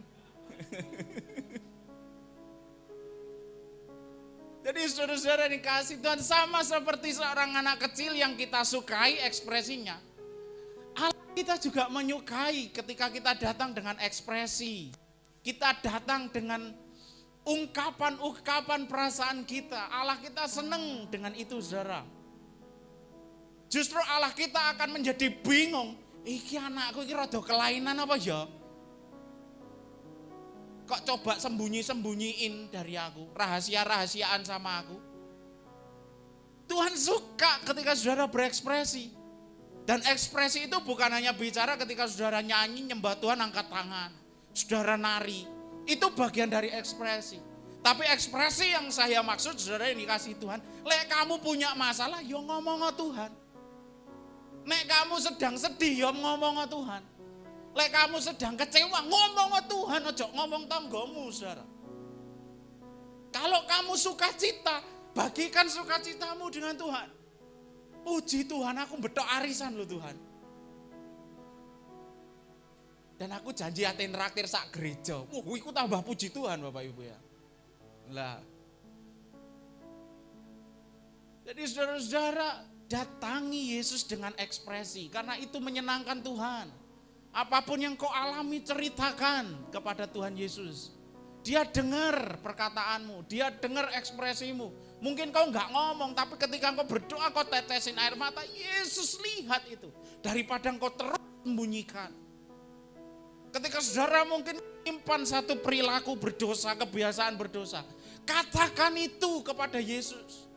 Jadi saudara-saudara dikasih Tuhan, sama seperti seorang anak kecil yang kita sukai ekspresinya. Allah Kita juga menyukai ketika kita datang dengan ekspresi. Kita datang dengan ungkapan-ungkapan perasaan kita. Allah kita senang dengan itu, saudara. Justru Allah kita akan menjadi bingung. Iki anakku iki rada kelainan apa ya? Kok coba sembunyi-sembunyiin dari aku, rahasia-rahasiaan sama aku. Tuhan suka ketika saudara berekspresi. Dan ekspresi itu bukan hanya bicara ketika saudara nyanyi, nyembah Tuhan, angkat tangan. Saudara nari, itu bagian dari ekspresi. Tapi ekspresi yang saya maksud saudara yang dikasih Tuhan, lek kamu punya masalah, yo ngomong ke Tuhan. Nek kamu sedang sedih, yo ngomong ke Tuhan. Lek kamu sedang kecewa, ngomong ke Tuhan, ojo ngomong tanggomu, saudara. Kalau kamu sukacita, bagikan sukacitamu dengan Tuhan. Puji Tuhan, aku betok arisan loh Tuhan. Dan aku janji aten traktir sak gereja. Iku tambah puji Tuhan Bapak Ibu ya. Lah. Jadi saudara-saudara, datangi Yesus dengan ekspresi. Karena itu menyenangkan Tuhan. Apapun yang kau alami, ceritakan kepada Tuhan Yesus. Dia dengar perkataanmu, dia dengar ekspresimu. Mungkin kau nggak ngomong, tapi ketika kau berdoa, kau tetesin air mata, Yesus lihat itu. Daripada kau terus sembunyikan. Ketika saudara mungkin menyimpan satu perilaku berdosa, kebiasaan berdosa, katakan itu kepada Yesus.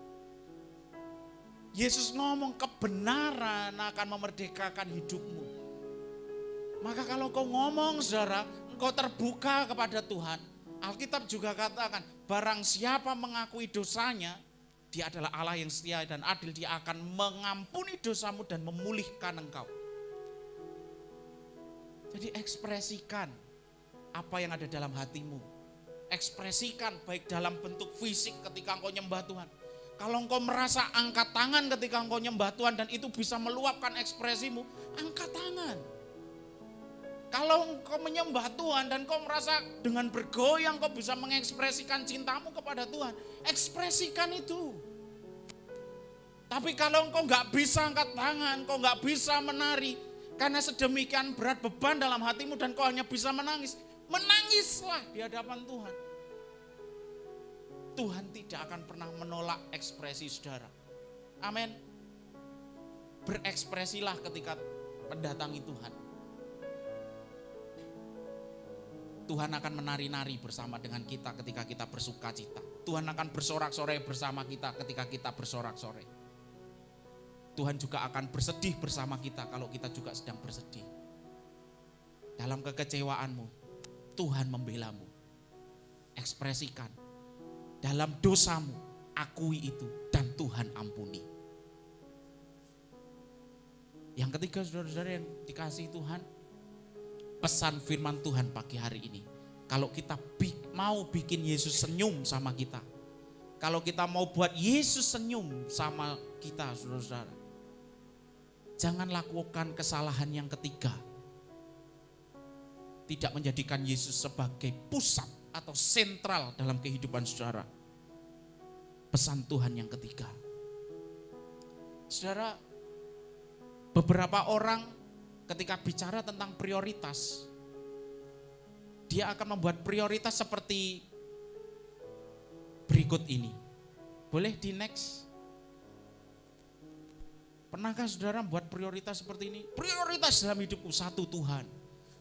Yesus ngomong kebenaran akan memerdekakan hidupmu. Maka kalau kau ngomong saudara, engkau terbuka kepada Tuhan. Alkitab juga katakan, barang siapa mengakui dosanya, dia adalah Allah yang setia dan adil, dia akan mengampuni dosamu dan memulihkan engkau. Jadi ekspresikan apa yang ada dalam hatimu. Ekspresikan baik dalam bentuk fisik ketika engkau nyembah Tuhan. Kalau engkau merasa angkat tangan ketika engkau nyembah Tuhan dan itu bisa meluapkan ekspresimu, angkat tangan. Kalau engkau menyembah Tuhan dan kau merasa dengan bergoyang kau bisa mengekspresikan cintamu kepada Tuhan, ekspresikan itu. Tapi kalau engkau nggak bisa angkat tangan, kau nggak bisa menari, karena sedemikian berat beban dalam hatimu dan kau hanya bisa menangis, menangislah di hadapan Tuhan. Tuhan tidak akan pernah menolak ekspresi saudara. Amin. Berekspresilah ketika mendatangi Tuhan. Tuhan akan menari-nari bersama dengan kita ketika kita bersuka cita. Tuhan akan bersorak-sorai bersama kita ketika kita bersorak-sorai. Tuhan juga akan bersedih bersama kita kalau kita juga sedang bersedih. Dalam kekecewaanmu, Tuhan membelamu. Ekspresikan. Dalam dosamu, akui itu dan Tuhan ampuni. Yang ketiga saudara-saudara yang dikasihi Tuhan, pesan firman Tuhan pagi hari ini. Kalau kita mau bikin Yesus senyum sama kita. Kalau kita mau buat Yesus senyum sama kita, saudara-saudara. Jangan lakukan kesalahan yang ketiga. Tidak menjadikan Yesus sebagai pusat atau sentral dalam kehidupan saudara. Pesan Tuhan yang ketiga. Saudara, beberapa orang ketika bicara tentang prioritas, dia akan membuat prioritas seperti berikut ini. Boleh di next? Pernahkah saudara membuat prioritas seperti ini? Prioritas dalam hidupku, 1 Tuhan,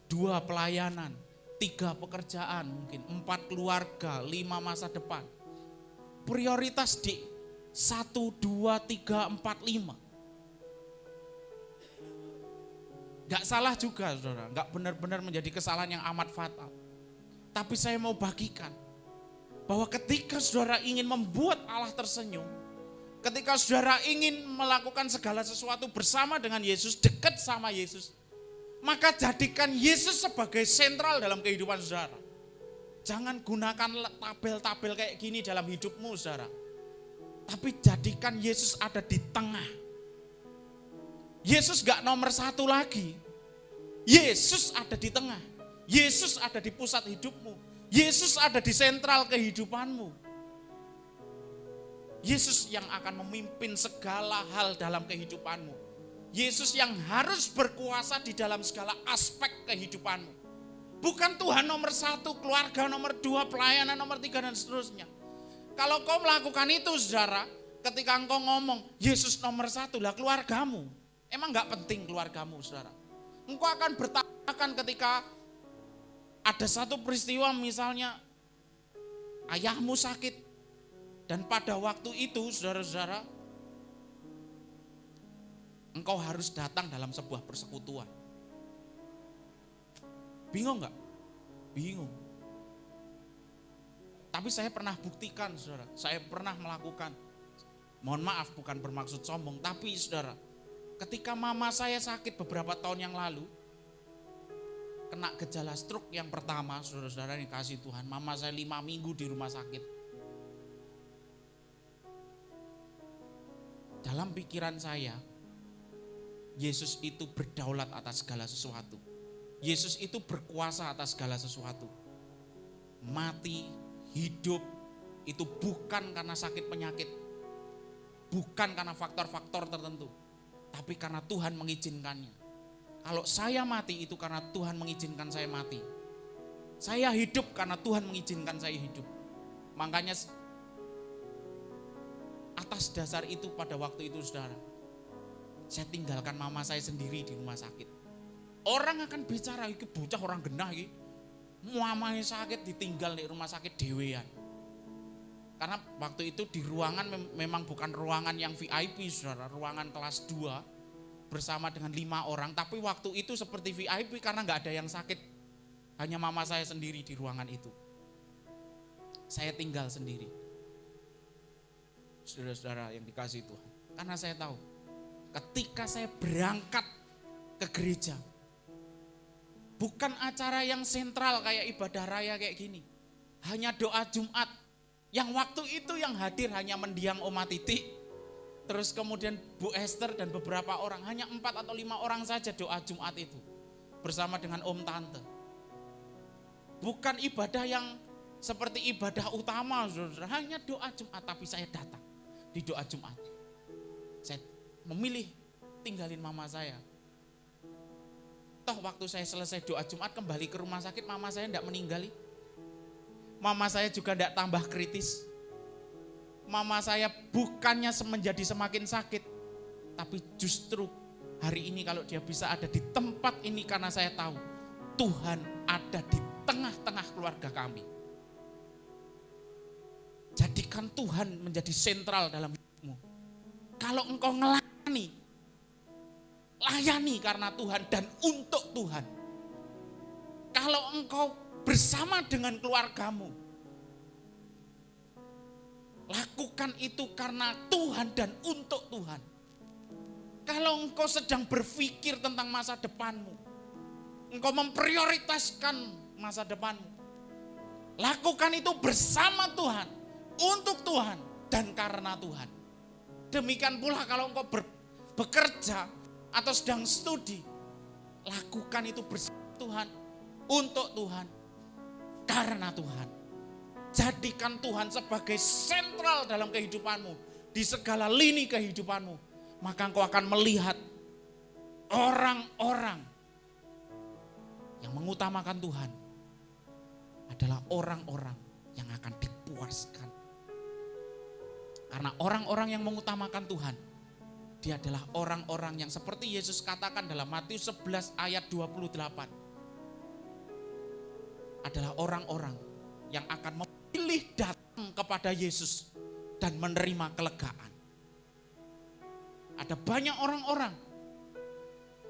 2 pelayanan, 3 pekerjaan, mungkin 4 keluarga, 5 masa depan. Prioritas di 1, 2, 3, 4, 5. Gak salah juga saudara, gak benar-benar menjadi kesalahan yang amat fatal. Tapi saya mau bagikan bahwa ketika saudara ingin membuat Allah tersenyum, ketika saudara ingin melakukan segala sesuatu bersama dengan Yesus, dekat sama Yesus, maka jadikan Yesus sebagai sentral dalam kehidupan saudara. Jangan gunakan tabel-tabel kayak gini dalam hidupmu saudara. Tapi jadikan Yesus ada di tengah. Yesus gak nomor 1 lagi. Yesus ada di tengah. Yesus ada di pusat hidupmu. Yesus ada di sentral kehidupanmu. Yesus yang akan memimpin segala hal dalam kehidupanmu. Yesus yang harus berkuasa di dalam segala aspek kehidupanmu. Bukan Tuhan nomor 1, keluarga nomor 2, pelayanan nomor 3 dan seterusnya. Kalau kau melakukan itu saudara, ketika engkau ngomong Yesus nomor 1, lah keluargamu. Emang gak penting keluargamu saudara. Engkau akan bertahan ketika ada satu peristiwa misalnya ayahmu sakit. Dan pada waktu itu saudara-saudara, engkau harus datang dalam sebuah persekutuan. Bingung gak? Bingung. Tapi saya pernah buktikan saudara, saya pernah melakukan. Mohon maaf bukan bermaksud sombong, tapi saudara, ketika mama saya sakit beberapa tahun yang lalu, kena gejala stroke yang pertama, saudara-saudara yang kasih Tuhan, mama saya 5 minggu di rumah sakit. Dalam pikiran saya, Yesus itu berdaulat atas segala sesuatu. Yesus itu berkuasa atas segala sesuatu. Mati, hidup, itu bukan karena sakit penyakit. Bukan karena faktor-faktor tertentu. Tapi karena Tuhan mengizinkannya. Kalau saya mati itu karena Tuhan mengizinkan saya mati. Saya hidup karena Tuhan mengizinkan saya hidup. Makanya atas dasar itu pada waktu itu saudara, saya tinggalkan mama saya sendiri di rumah sakit. Orang akan bicara, ini bocah orang genah ini. Mamanya sakit ditinggal di rumah sakit dewean. Karena waktu itu di ruangan memang bukan ruangan yang VIP saudara, ruangan kelas 2 bersama dengan 5 orang. Tapi waktu itu seperti VIP karena gak ada yang sakit. Hanya mama saya sendiri di ruangan itu. Saya tinggal sendiri. Saudara-saudara yang dikasihi Tuhan. Karena saya tahu ketika saya berangkat ke gereja, bukan acara yang sentral kayak ibadah raya kayak gini. Hanya doa Jumat. Yang waktu itu yang hadir hanya mendiang Oma Titi, terus kemudian Bu Esther dan beberapa orang. Hanya 4 atau 5 orang saja doa Jumat itu. Bersama dengan Om Tante. Bukan ibadah yang seperti ibadah utama, saudara. Hanya doa Jumat, tapi saya datang di doa Jumat. Saya memilih tinggalin mama saya. Toh waktu saya selesai doa Jumat kembali ke rumah sakit, mama saya tidak meninggali. Mama saya juga tidak tambah kritis. Mama saya bukannya menjadi semakin sakit, tapi justru hari ini kalau dia bisa ada di tempat ini karena saya tahu Tuhan ada di tengah-tengah keluarga kami. Jadikan Tuhan menjadi sentral dalam hidupmu. Kalau engkau layani karena Tuhan dan untuk Tuhan. Kalau engkau bersama dengan keluargamu, lakukan itu karena Tuhan dan untuk Tuhan. Kalau engkau sedang berpikir tentang masa depanmu, engkau memprioritaskan masa depanmu, lakukan itu bersama Tuhan. Untuk Tuhan dan karena Tuhan. Demikian pula kalau engkau bekerja atau sedang studi, lakukan itu bersama Tuhan, untuk Tuhan, karena Tuhan. Jadikan Tuhan sebagai sentral dalam kehidupanmu, di segala lini kehidupanmu. Maka engkau akan melihat orang-orang yang mengutamakan Tuhan adalah orang-orang yang akan dipuaskan. Karena orang-orang yang mengutamakan Tuhan, dia adalah orang-orang yang seperti Yesus katakan dalam Matius 11 ayat 28. Adalah orang-orang yang akan memilih datang kepada Yesus dan menerima kelegaan. Ada banyak orang-orang,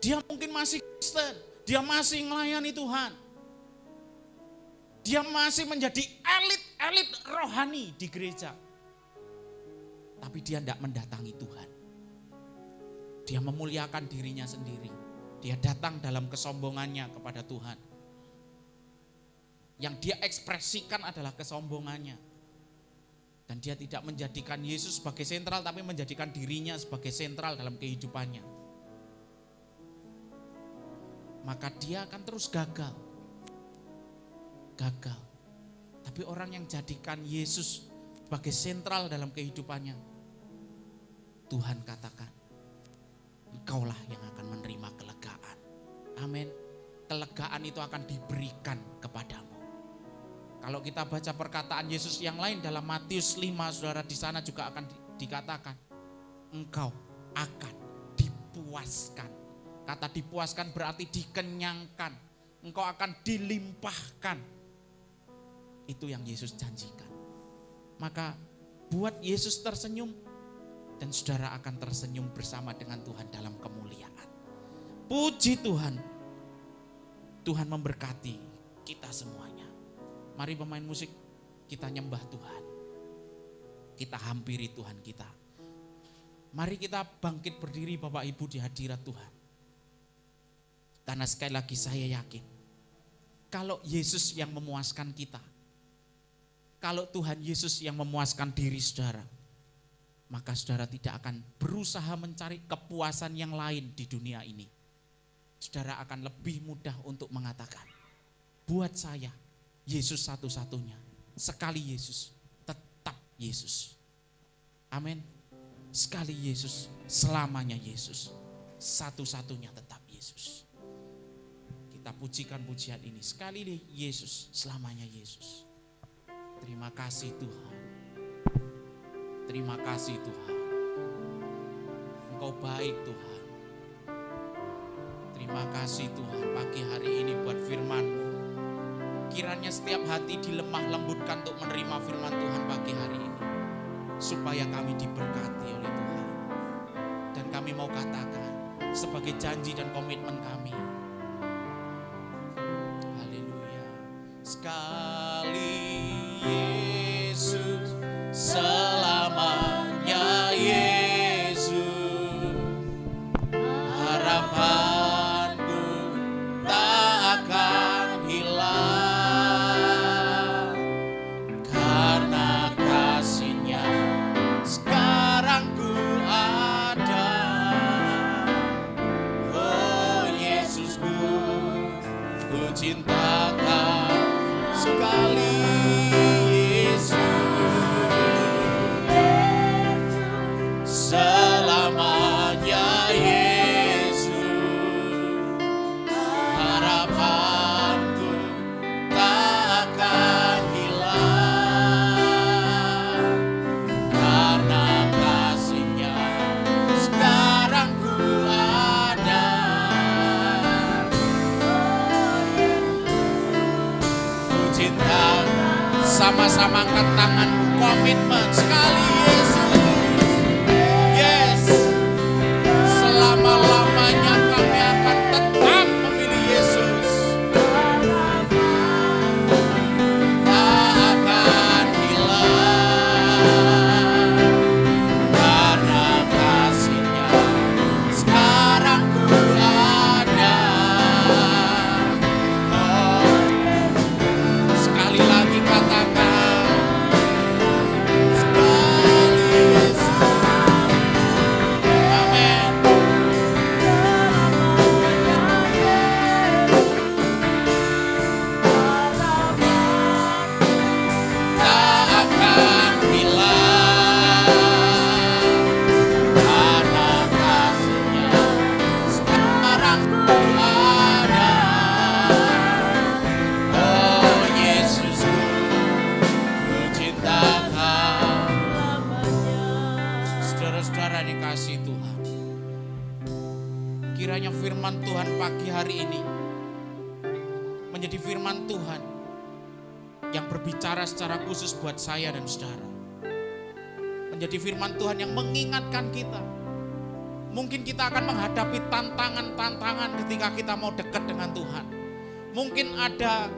dia mungkin masih Kristen, dia masih melayani Tuhan. Dia masih menjadi elit-elit rohani di gereja. Tapi dia tidak mendatangi Tuhan. Dia memuliakan dirinya sendiri. Dia datang dalam kesombongannya kepada Tuhan. Yang dia ekspresikan adalah kesombongannya. Dan dia tidak menjadikan Yesus sebagai sentral, tapi menjadikan dirinya sebagai sentral dalam kehidupannya. Maka dia akan terus gagal. Gagal. Tapi orang yang jadikan Yesus sebagai sentral dalam kehidupannya, Tuhan katakan, engkaulah yang akan menerima kelegaan. Amin. Kelegaan itu akan diberikan kepadamu. Kalau kita baca perkataan Yesus yang lain dalam Matius 5, saudara, di sana juga akan dikatakan, engkau akan dipuaskan. Kata dipuaskan berarti dikenyangkan. Engkau akan dilimpahkan. Itu yang Yesus janjikan. Maka buat Yesus tersenyum, dan saudara akan tersenyum bersama dengan Tuhan dalam kemuliaan. Puji Tuhan. Tuhan memberkati kita semuanya. Mari pemain musik, kita nyembah Tuhan. Kita hampiri Tuhan kita. Mari kita bangkit berdiri Bapak Ibu di hadirat Tuhan. Karena sekali lagi saya yakin, kalau Yesus yang memuaskan kita, kalau Tuhan Yesus yang memuaskan diri saudara, maka saudara tidak akan berusaha mencari kepuasan yang lain di dunia ini. Saudara akan lebih mudah untuk mengatakan, buat saya Yesus satu-satunya. Sekali Yesus, tetap Yesus. Amin. Sekali Yesus, selamanya Yesus. Satu-satunya tetap Yesus. Kita pujikan pujian ini. Sekali Yesus, selamanya Yesus. Terima kasih Tuhan. Terima kasih Tuhan. Engkau baik Tuhan. Terima kasih Tuhan pagi hari ini buat firman-Mu. Kiranya setiap hati dilemah lembutkan untuk menerima firman Tuhan pagi hari ini. Supaya kami diberkati oleh Tuhan. Dan kami mau katakan sebagai janji dan komitmen kami. Haleluya. Sekali Yesus, selamanya Yesus, harapanku tak akan hilang, karena kasih-Nya sekarang ku ada. Oh Yesusku, ku cintakan sekali selamanya Yesus, harapanku tak akan hilang, karena kasih-Nya sekarang ku ada. Ku cinta, sama-sama angkat tanganmu, komitmen sekali Yesus. Selama-lamanya kami akan tetap memilih Yesus. Tak akan hilang, karena kasih-Nya sekarang ku ada. Oh, sekali lagi katakan, sekali Yesus. Amin. Saudara-saudara dikasih Tuhan, kiranya firman Tuhan pagi hari ini menjadi firman Tuhan yang berbicara secara khusus buat saya dan saudara. Menjadi firman Tuhan yang mengingatkan kita. Mungkin kita akan menghadapi tantangan-tantangan ketika kita mau dekat dengan Tuhan. Mungkin ada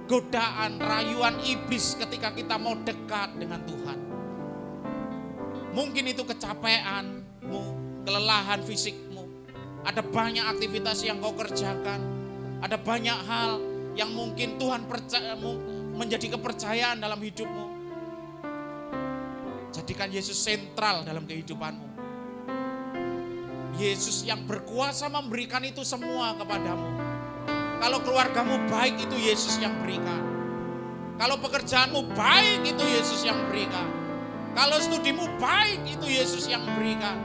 godaan, rayuan iblis ketika kita mau dekat dengan Tuhan. Mungkin itu kecapeanmu, kelelahan fisikmu. Ada banyak aktivitas yang kau kerjakan. Ada banyak hal yang mungkin Tuhan menjadi kepercayaan dalam hidupmu. Jadikan Yesus sentral dalam kehidupanmu. Yesus yang berkuasa memberikan itu semua kepadamu. Kalau keluargamu baik, itu Yesus yang berikan. Kalau pekerjaanmu baik, itu Yesus yang berikan. Kalau studimu baik, itu Yesus yang berikan.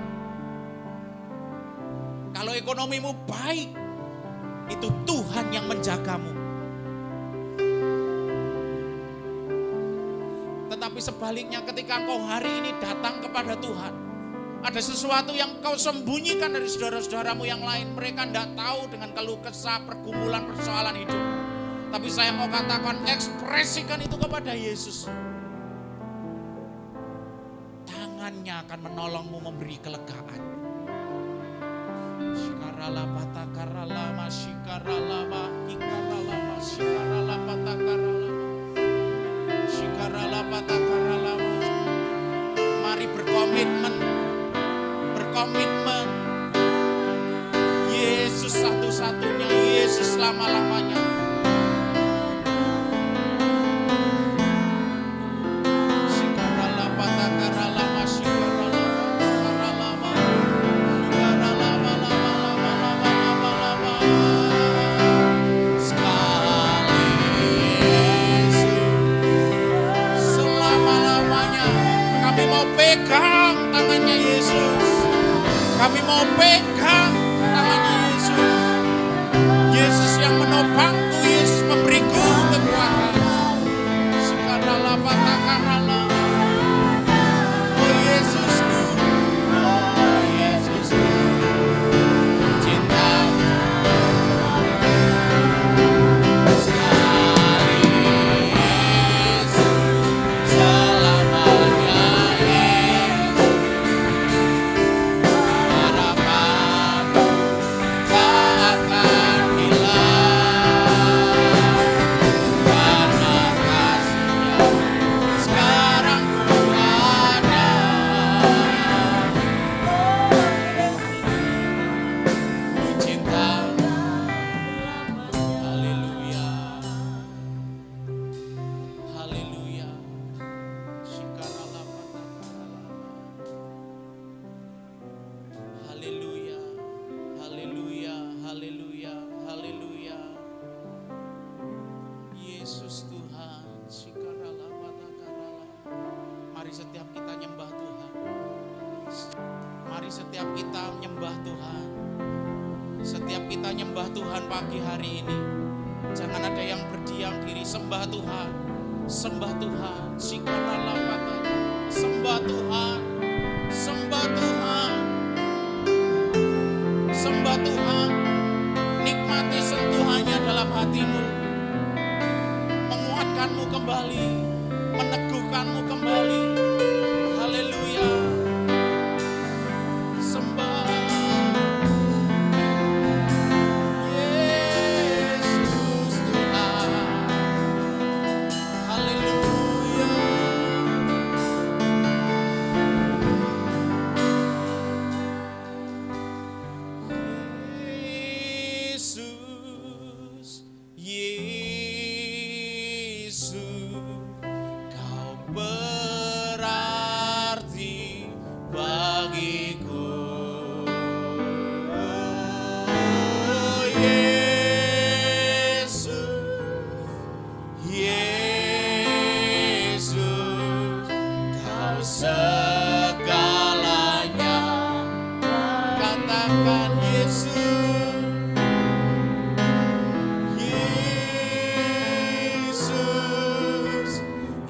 Kalau ekonomimu baik, itu Tuhan yang menjagamu. Tetapi sebaliknya ketika engkau hari ini datang kepada Tuhan, ada sesuatu yang kau sembunyikan dari saudara-saudaramu yang lain. Mereka tidak tahu dengan keluh kesah, pergumulan, persoalan hidup. Tapi saya mau katakan, ekspresikan itu kepada Yesus. Tangannya akan menolongmu memberi kelegaan. Shikarala patakarala, shikarala, hikarala, shikarala patakarala, shikarala patakarala. Mari berkomitmen. Yesus satu-satunya, Yesus lama-lamanya. Shikarala patakarala, shikarala patakarala, shikarala. Sekali Yesus selama-lamanya. Kami mau pegang tangannya Yesus. Kami mau pegang tangannya Yesus. Yesus yang menopangku, Yesus memberiku kekuatan. Sekarala patakarala. Oh Yesusku, oh Yesusku, cinta. Sekali Yesus selamanya Yesus. Yesus Tuhan, shikarala patakarala. Mari setiap kita nyembah Tuhan. Mari setiap kita menyembah Tuhan. Setiap kita nyembah Tuhan pagi hari ini. Jangan ada yang berdiam diri, sembah Tuhan. Sembah Tuhan, shikarala patakarala. Sembah Tuhan. Sembah Tuhan. Sembah Tuhan. Nikmati sentuhannya dalam hatimu. Menguatkanmu kembali, meneguhkanmu kembali. Haleluya. Sembah Yesus Tuhan. Haleluya. Yesus, Yesus, kau berarti bagiku. Oh, Yesus, Yesus, kau segalanya. Katakan Yesus.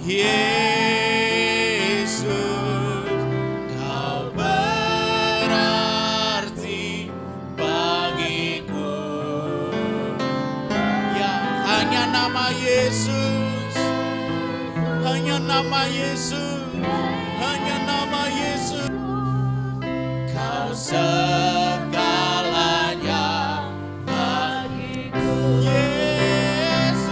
Yesus, kau berarti bagiku. Ya, hanya nama Yesus, hanya nama Yesus, hanya nama Yesus. Kau segalanya bagiku. Yesus,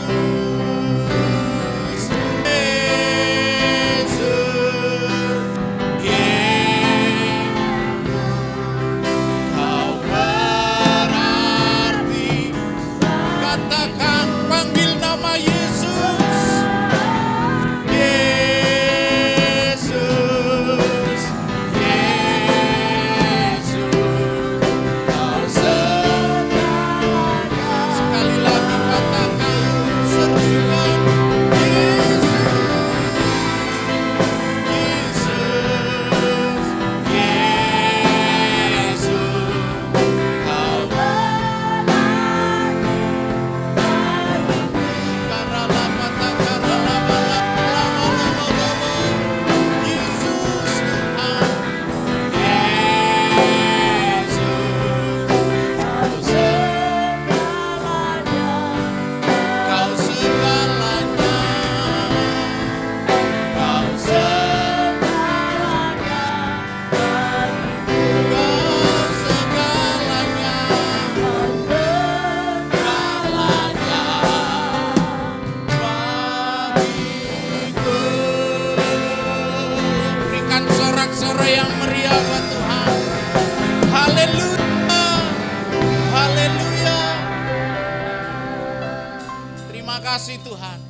kasih Tuhan,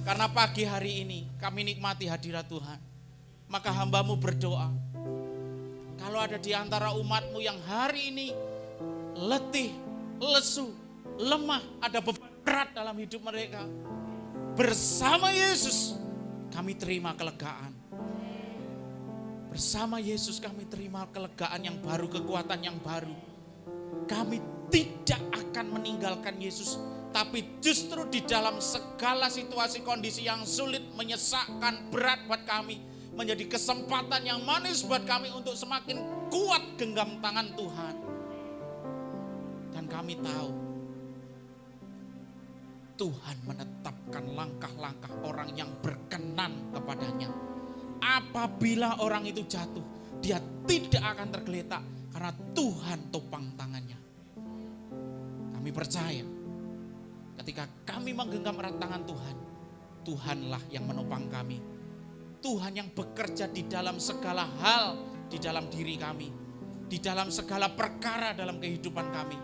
karena pagi hari ini kami nikmati hadirat Tuhan. Maka hamba-Mu berdoa, kalau ada di antara umat-Mu yang hari ini letih, lesu, lemah, ada beban berat dalam hidup mereka, bersama Yesus kami terima kelegaan. Bersama Yesus kami terima kelegaan yang baru, kekuatan yang baru. Kami tidak akan meninggalkan Yesus, tapi justru di dalam segala situasi kondisi yang sulit, menyesakkan, berat buat kami, menjadi kesempatan yang manis buat kami untuk semakin kuat genggam tangan Tuhan. Dan kami tahu Tuhan menetapkan langkah-langkah orang yang berkenan kepadanya. Apabila orang itu jatuh, dia tidak akan tergeletak karena Tuhan topang tangannya. Kami percaya ketika kami menggenggam erat tangan Tuhan, Tuhanlah yang menopang kami. Tuhan yang bekerja di dalam segala hal di dalam diri kami, di dalam segala perkara dalam kehidupan kami.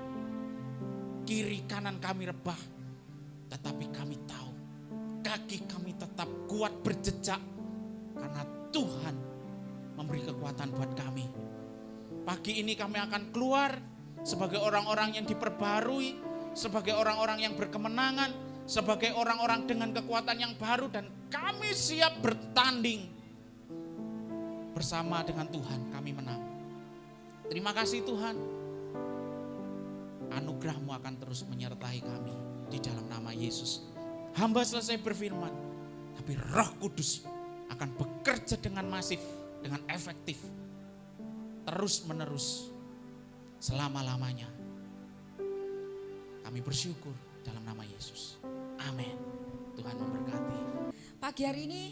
Kiri kanan kami rebah, tetapi kami tahu kaki kami tetap kuat berjejak karena Tuhan memberi kekuatan buat kami. Pagi ini kami akan keluar sebagai orang-orang yang diperbarui, sebagai orang-orang yang berkemenangan, sebagai orang-orang dengan kekuatan yang baru, dan kami siap bertanding bersama dengan Tuhan. Kami menang. Terima kasih Tuhan. Anugerah-Mu akan terus menyertai kami di dalam nama Yesus. Hamba selesai berfirman, tapi Roh Kudus akan bekerja dengan masif, dengan efektif, terus menerus, selama-lamanya. Kami bersyukur dalam nama Yesus. Amin. Tuhan memberkati. Pagi hari ini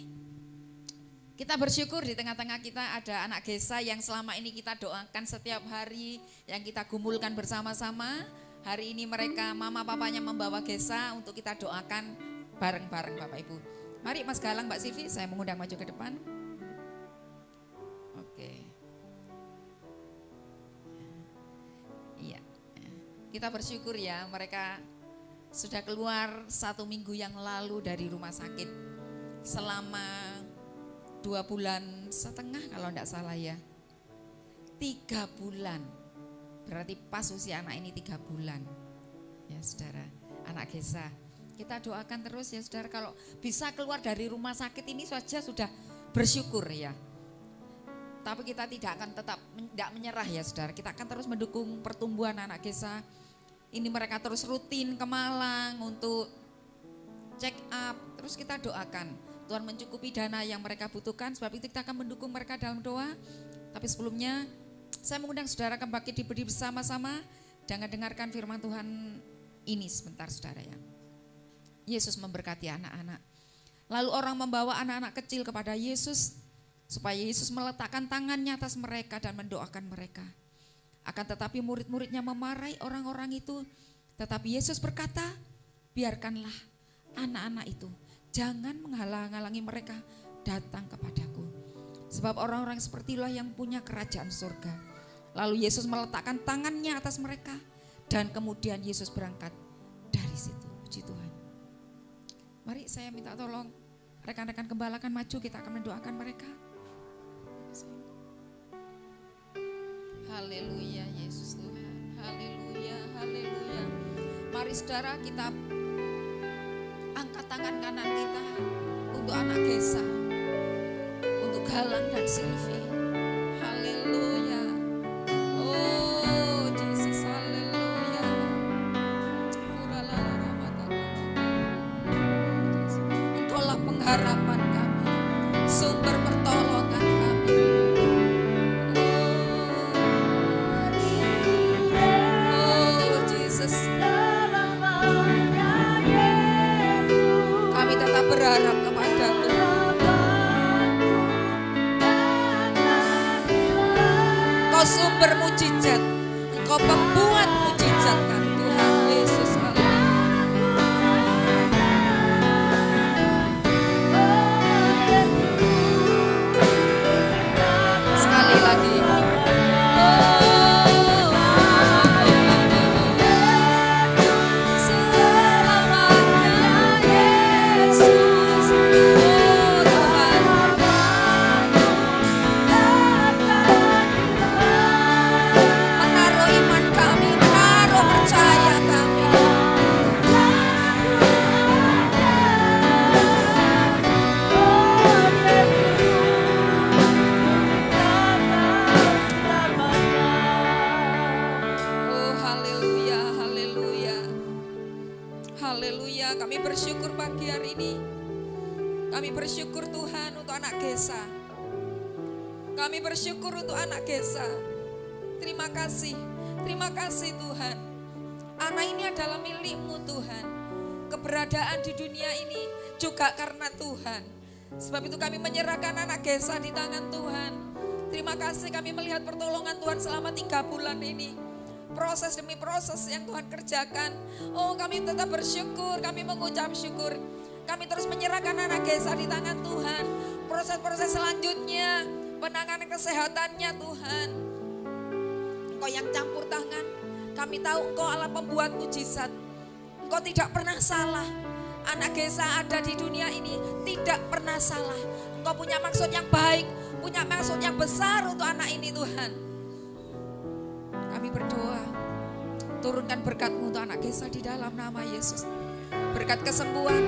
kita bersyukur di tengah-tengah kita ada anak Gesa yang selama ini kita doakan setiap hari, yang kita gumulkan bersama-sama. Hari ini mereka mama papanya membawa Gesa untuk kita doakan bareng-bareng Bapak Ibu. Mari Mas Galang, Mbak Silvi, saya mengundang maju ke depan. Oke. Iya. Kita bersyukur ya, mereka sudah keluar 1 minggu yang lalu dari rumah sakit selama 2,5 bulan kalau enggak salah ya. 3 bulan. Berarti pas usia anak ini 3 bulan. Ya saudara, anak Gesa. Kita doakan terus ya saudara, kalau bisa keluar dari rumah sakit ini saja sudah bersyukur ya. Tapi kita tidak akan tetap tidak menyerah ya saudara. Kita akan terus mendukung pertumbuhan anak Gesa. Ini mereka terus rutin ke Malang untuk check up. Terus kita doakan Tuhan mencukupi dana yang mereka butuhkan. Sebab itu kita akan mendukung mereka dalam doa. Tapi sebelumnya saya mengundang saudara kembali berdiri bersama-sama. Jangan dengarkan firman Tuhan ini sebentar saudara ya. Yesus memberkati anak-anak. Lalu orang membawa anak-anak kecil kepada Yesus supaya Yesus meletakkan tangannya atas mereka dan mendoakan mereka. Akan tetapi murid-muridnya memarahi orang-orang itu. Tetapi Yesus berkata, biarkanlah anak-anak itu, jangan menghalang-halangi mereka datang kepadaku. Sebab orang-orang seperti itulah yang punya kerajaan surga. Lalu Yesus meletakkan tangannya atas mereka dan kemudian Yesus berangkat dari situ. Puji Tuhan. Mari saya minta tolong rekan-rekan gembala akan maju, kita akan mendoakan mereka. Haleluya Yesus Tuhan. Haleluya, haleluya. Mari saudara kita angkat tangan kanan kita untuk anak Gesa, untuk Galang dan Silvi. Haleluya. Oh Yesus, haleluya. Engkaulah pengharapan kami, sumber pertolongan kami. Oh Yesus, kami tetap berharap kepada-Mu. Engkau sumber mujizat, Engkau pembuat mujizat kami Tuhan Yesus. Sekali lagi. Selamanya bersyukur pagi hari ini. Kami bersyukur Tuhan untuk anak Gesa. Kami bersyukur untuk anak Gesa. Terima kasih Tuhan. Anak ini adalah milik-Mu Tuhan. Keberadaan di dunia ini juga karena Tuhan. Sebab itu kami menyerahkan anak Gesa di tangan Tuhan. Terima kasih kami melihat pertolongan Tuhan selama 3 bulan ini. Proses demi proses yang Tuhan kerjakan. Oh, kami tetap bersyukur, kami mengucap syukur. Kami terus menyerahkan anak Gesa di tangan Tuhan. Proses-proses selanjutnya, penanganan kesehatannya Tuhan. Engkau yang campur tangan. Kami tahu Engkau Allah pembuat mujizat. Engkau tidak pernah salah. Anak Gesa ada di dunia ini tidak pernah salah. Engkau punya maksud yang baik, punya maksud yang besar untuk anak ini Tuhan. Kami berdoa, turunkan berkat-Mu untuk anak Gesa di dalam nama Yesus. Berkat kesembuhan,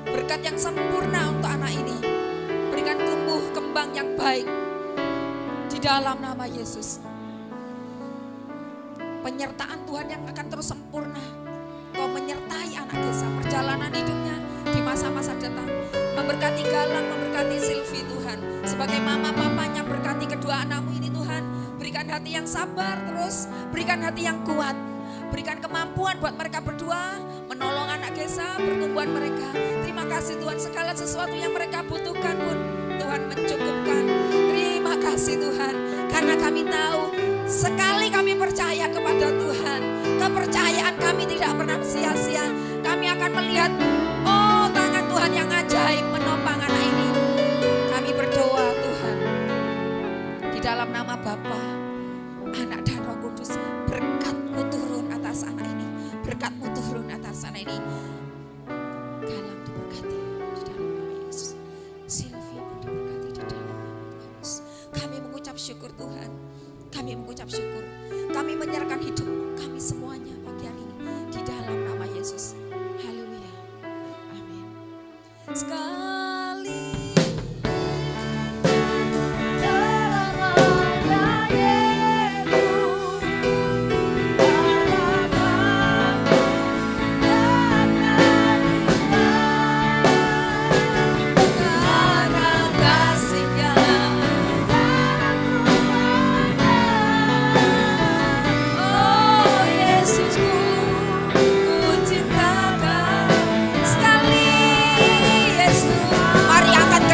berkat yang sempurna untuk anak ini. Berikan tumbuh kembang yang baik di dalam nama Yesus. Penyertaan Tuhan yang akan terus sempurna. Kau menyertai anak Gesa perjalanan hidupnya di masa-masa datang. Memberkati Galang, memberkati Silvi Tuhan. Sebagai mama papanya berkati kedua anakmu ini Tuhan. Berikan hati yang sabar terus, berikan hati yang kuat. Berikan kemampuan buat mereka berdua menolong anak Gesa, pertumbuhan mereka. Terima kasih Tuhan, segala sesuatu yang mereka butuhkan pun Tuhan mencukupkan. Terima kasih Tuhan, karena kami tahu sekali kami percaya kepada Tuhan, kepercayaan kami tidak pernah sia-sia. Kami akan melihat, oh tangan Tuhan yang ajaib menopang anak ini. Kami berdoa Tuhan, di dalam nama Bapa, Anak dan Roh Kudus, berkat-Mu turun atas anak ini, berkat-Mu turun atas anak ini. Galang diberkati di dalam nama Yesus, Silvia pun diberkati di dalam nama Yesus. Kami mengucap syukur Tuhan, kami mengucap syukur, kami menyerahkan hidup kami semuanya pagi hari ini di dalam nama Yesus. Haleluya, amin. Sekali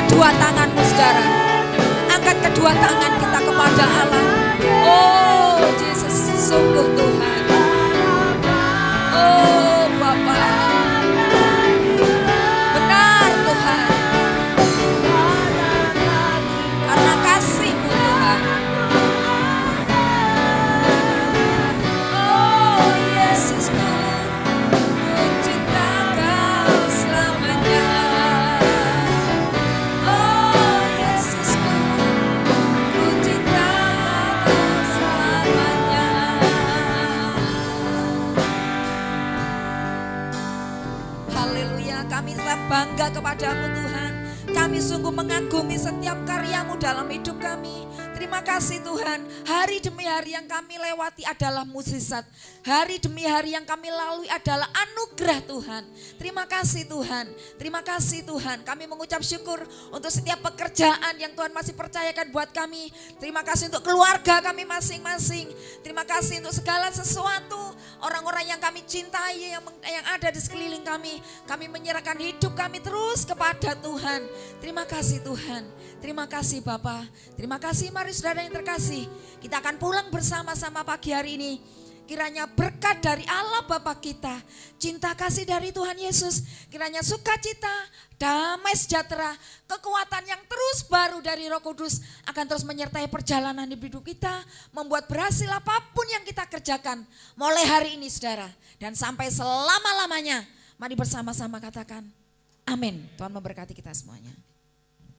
kedua tanganmu saudara, angkat kedua tangan kita kepada Allah. Oh Yesus, sungguh Tuhan, oh Bapa, benar Tuhan, karena kasih-Mu Tuhan. Oh Yesusku, ku cinta Kau selamanya. Kami tetap bangga kepada-Mu Tuhan. Kami sungguh mengagumi setiap karya-Mu dalam hidup kami. Terima kasih Tuhan, hari demi hari yang kami lewati adalah mukjizat. Hari demi hari yang kami lalui adalah anugerah Tuhan. Terima kasih Tuhan, terima kasih Tuhan. Kami mengucap syukur untuk setiap pekerjaan yang Tuhan masih percayakan buat kami. Terima kasih untuk keluarga kami masing-masing. Terima kasih untuk segala sesuatu, orang-orang yang kami cintai, yang ada di sekeliling kami. Kami menyerahkan hidup kami terus kepada Tuhan. Terima kasih Tuhan, terima kasih Bapa, terima kasih. Mari saudara yang terkasih, kita akan pulang bersama-sama pagi hari ini. Kiranya berkat dari Allah Bapa kita, cinta kasih dari Tuhan Yesus, kiranya sukacita, damai sejahtera, kekuatan yang terus baru dari Roh Kudus akan terus menyertai perjalanan hidup kita, membuat berhasil apapun yang kita kerjakan mulai hari ini saudara, dan sampai selama-lamanya. Mari bersama-sama katakan amin. Tuhan memberkati kita semuanya.